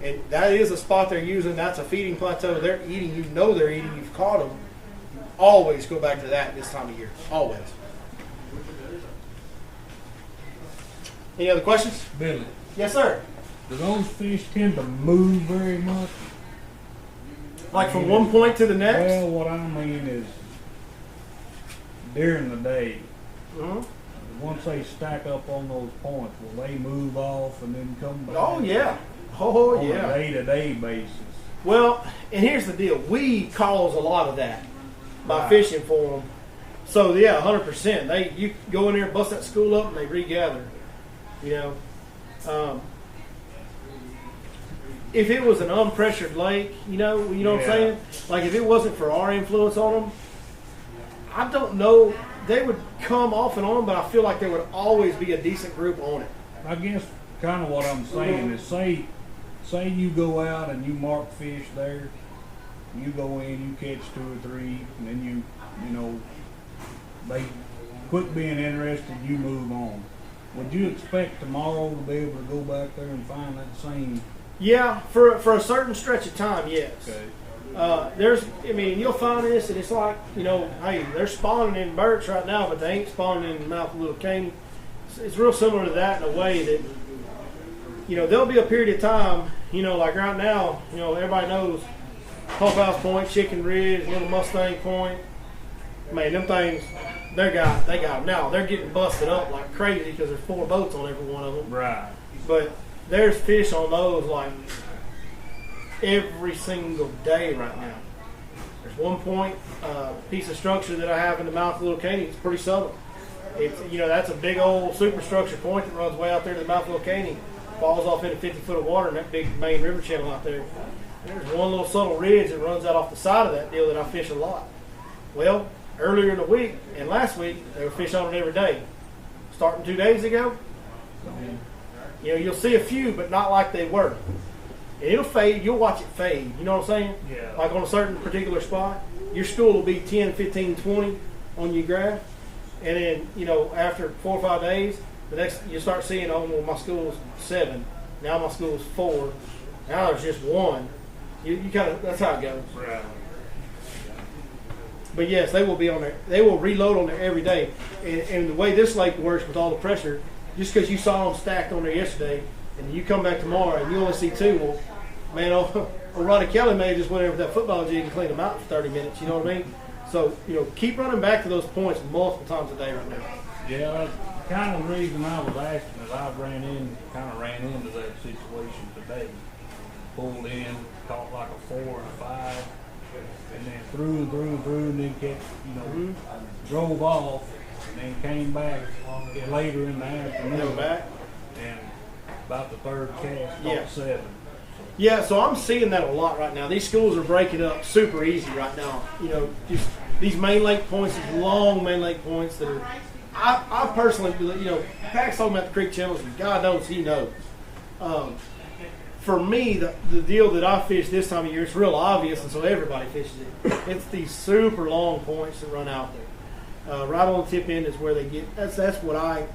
And that is a spot they're using. That's a feeding plateau. They're eating. They're eating. You've caught them. Always go back to that this time of year. Always. Any other questions? Billy, Yes, sir. do those fish tend to move very much? Like from one point to the next? Well, what I mean is during the day, Mhm. once they stack up on those points, will they move off and then come back? Oh, yeah. Oh, On yeah. a day-to-day basis. Well, and here's the deal. We cause a lot of that by Right. fishing for them. So, yeah, 100%. You go in there, bust that school up, and they regather. If it was an unpressured lake, you know what I'm Yeah. saying? Like if it wasn't for our influence on them, I don't know. They would come off and on, but I feel like there would always be a decent group on it. I guess kind of what I'm saying is say you go out and you mark fish there, you go in, you catch 2 or 3, and then they quit being interested, you move on. Would you expect tomorrow to be able to go back there and find that same? Yeah, for a certain stretch of time, yes. Okay. You'll find this, and it's like, hey, they're spawning in Birch right now, but they ain't spawning in the mouth of Little Caney. It's real similar to that in a way that, there'll be a period of time, like right now, everybody knows Hope House Point, Chicken Ridge, Little Mustang Point. Man, them things, they got them. Now, they're getting busted up like crazy because there's 4 boats on every one of them. Right. But there's fish on those like every single day right now. There's one point, piece of structure that I have in the mouth of Little Caney. It's pretty subtle. It's that's a big old superstructure point that runs way out there to the mouth of Little Caney. Falls off into 50 foot of water in that big main river channel out there. And there's one little subtle ridge that runs out off the side of that deal that I fish a lot. Well, earlier in the week and last week, they were fishing on it every day. Starting 2 days ago, you'll see a few, but not like they were. And it'll fade. You'll watch it fade. You know what I'm saying? Yeah. Like on a certain particular spot, your school will be 10, 15, 20 on your graph. And then, after 4 or 5 days, the next you start seeing, oh, well, my school's 7. Now my school's 4. Now there's just 1. You kind of, that's how it goes. Right. But yes, they will be on there. They will reload on there every day. And the way this lake works with all the pressure, just because you saw them stacked on there yesterday, and you come back tomorrow and you only see 2, well, man, old Ronnie Kelly may have just went over with that football jig and cleaned them out for 30 minutes. You know what I mean? So, keep running back to those points multiple times a day right now. Yeah, that's kind of the reason I was asking is I ran into that situation today. Pulled in, caught like a 4 and a 5, and then threw, and then kept, drove off, and then came back later in the afternoon. Back? And about the 3rd cast, Yeah. caught 7. Yeah, so I'm seeing that a lot right now. These schools are breaking up super easy right now. Just these main lake points, these long main lake points that are. I personally, Pat's talking about the creek channels, and God knows he knows. For me, the deal that I fish this time of year, it's real obvious, and so everybody fishes it. It's these super long points that run out there. Right on the tip end is where they get. That's what I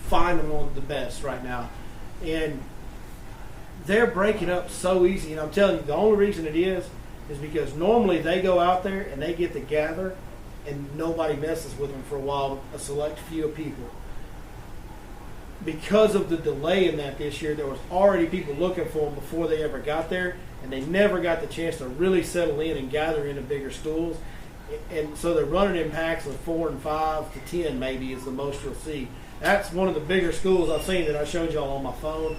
find them on the best right now, and they're breaking up so easy. And I'm telling you, the only reason it is because normally they go out there and they get to gather, and nobody messes with them for a while. A select few of people. Because of the delay in that this year, there was already people looking for them before they ever got there, and they never got the chance to really settle in and gather into bigger schools. And so they're running in packs of 4 and 5 to 10 maybe is the most you'll see. That's one of the bigger schools I've seen that I showed y'all on my phone.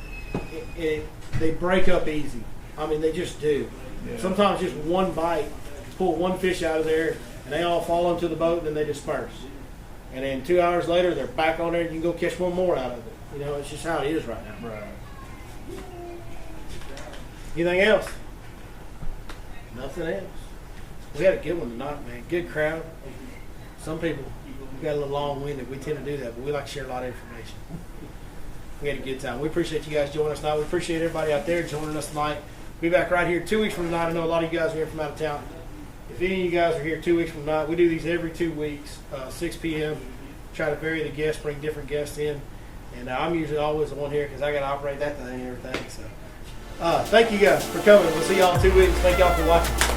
They break up easy. I mean, they just do. Yeah. Sometimes just one bite, pull one fish out of there, and they all fall into the boat, and then they disperse. And then 2 hours later, they're back on there, and you can go catch one more out of it. You know, it's just how it is right now. Right. Anything else? Nothing else. We had a good one tonight, man. Good crowd. Some people got a little long-winded. We tend to do that, but we like to share a lot of information. We had a good time. We appreciate you guys joining us tonight. We appreciate everybody out there joining us tonight. We'll be back right here 2 weeks from tonight. I know a lot of you guys are here from out of town. If any of you guys are here 2 weeks from tonight, we do these every 2 weeks, 6 p.m. Try to vary the guests, bring different guests in. And I'm usually always the one here because I got to operate that thing and everything. So, thank you guys for coming. We'll see y'all in 2 weeks. Thank y'all for watching.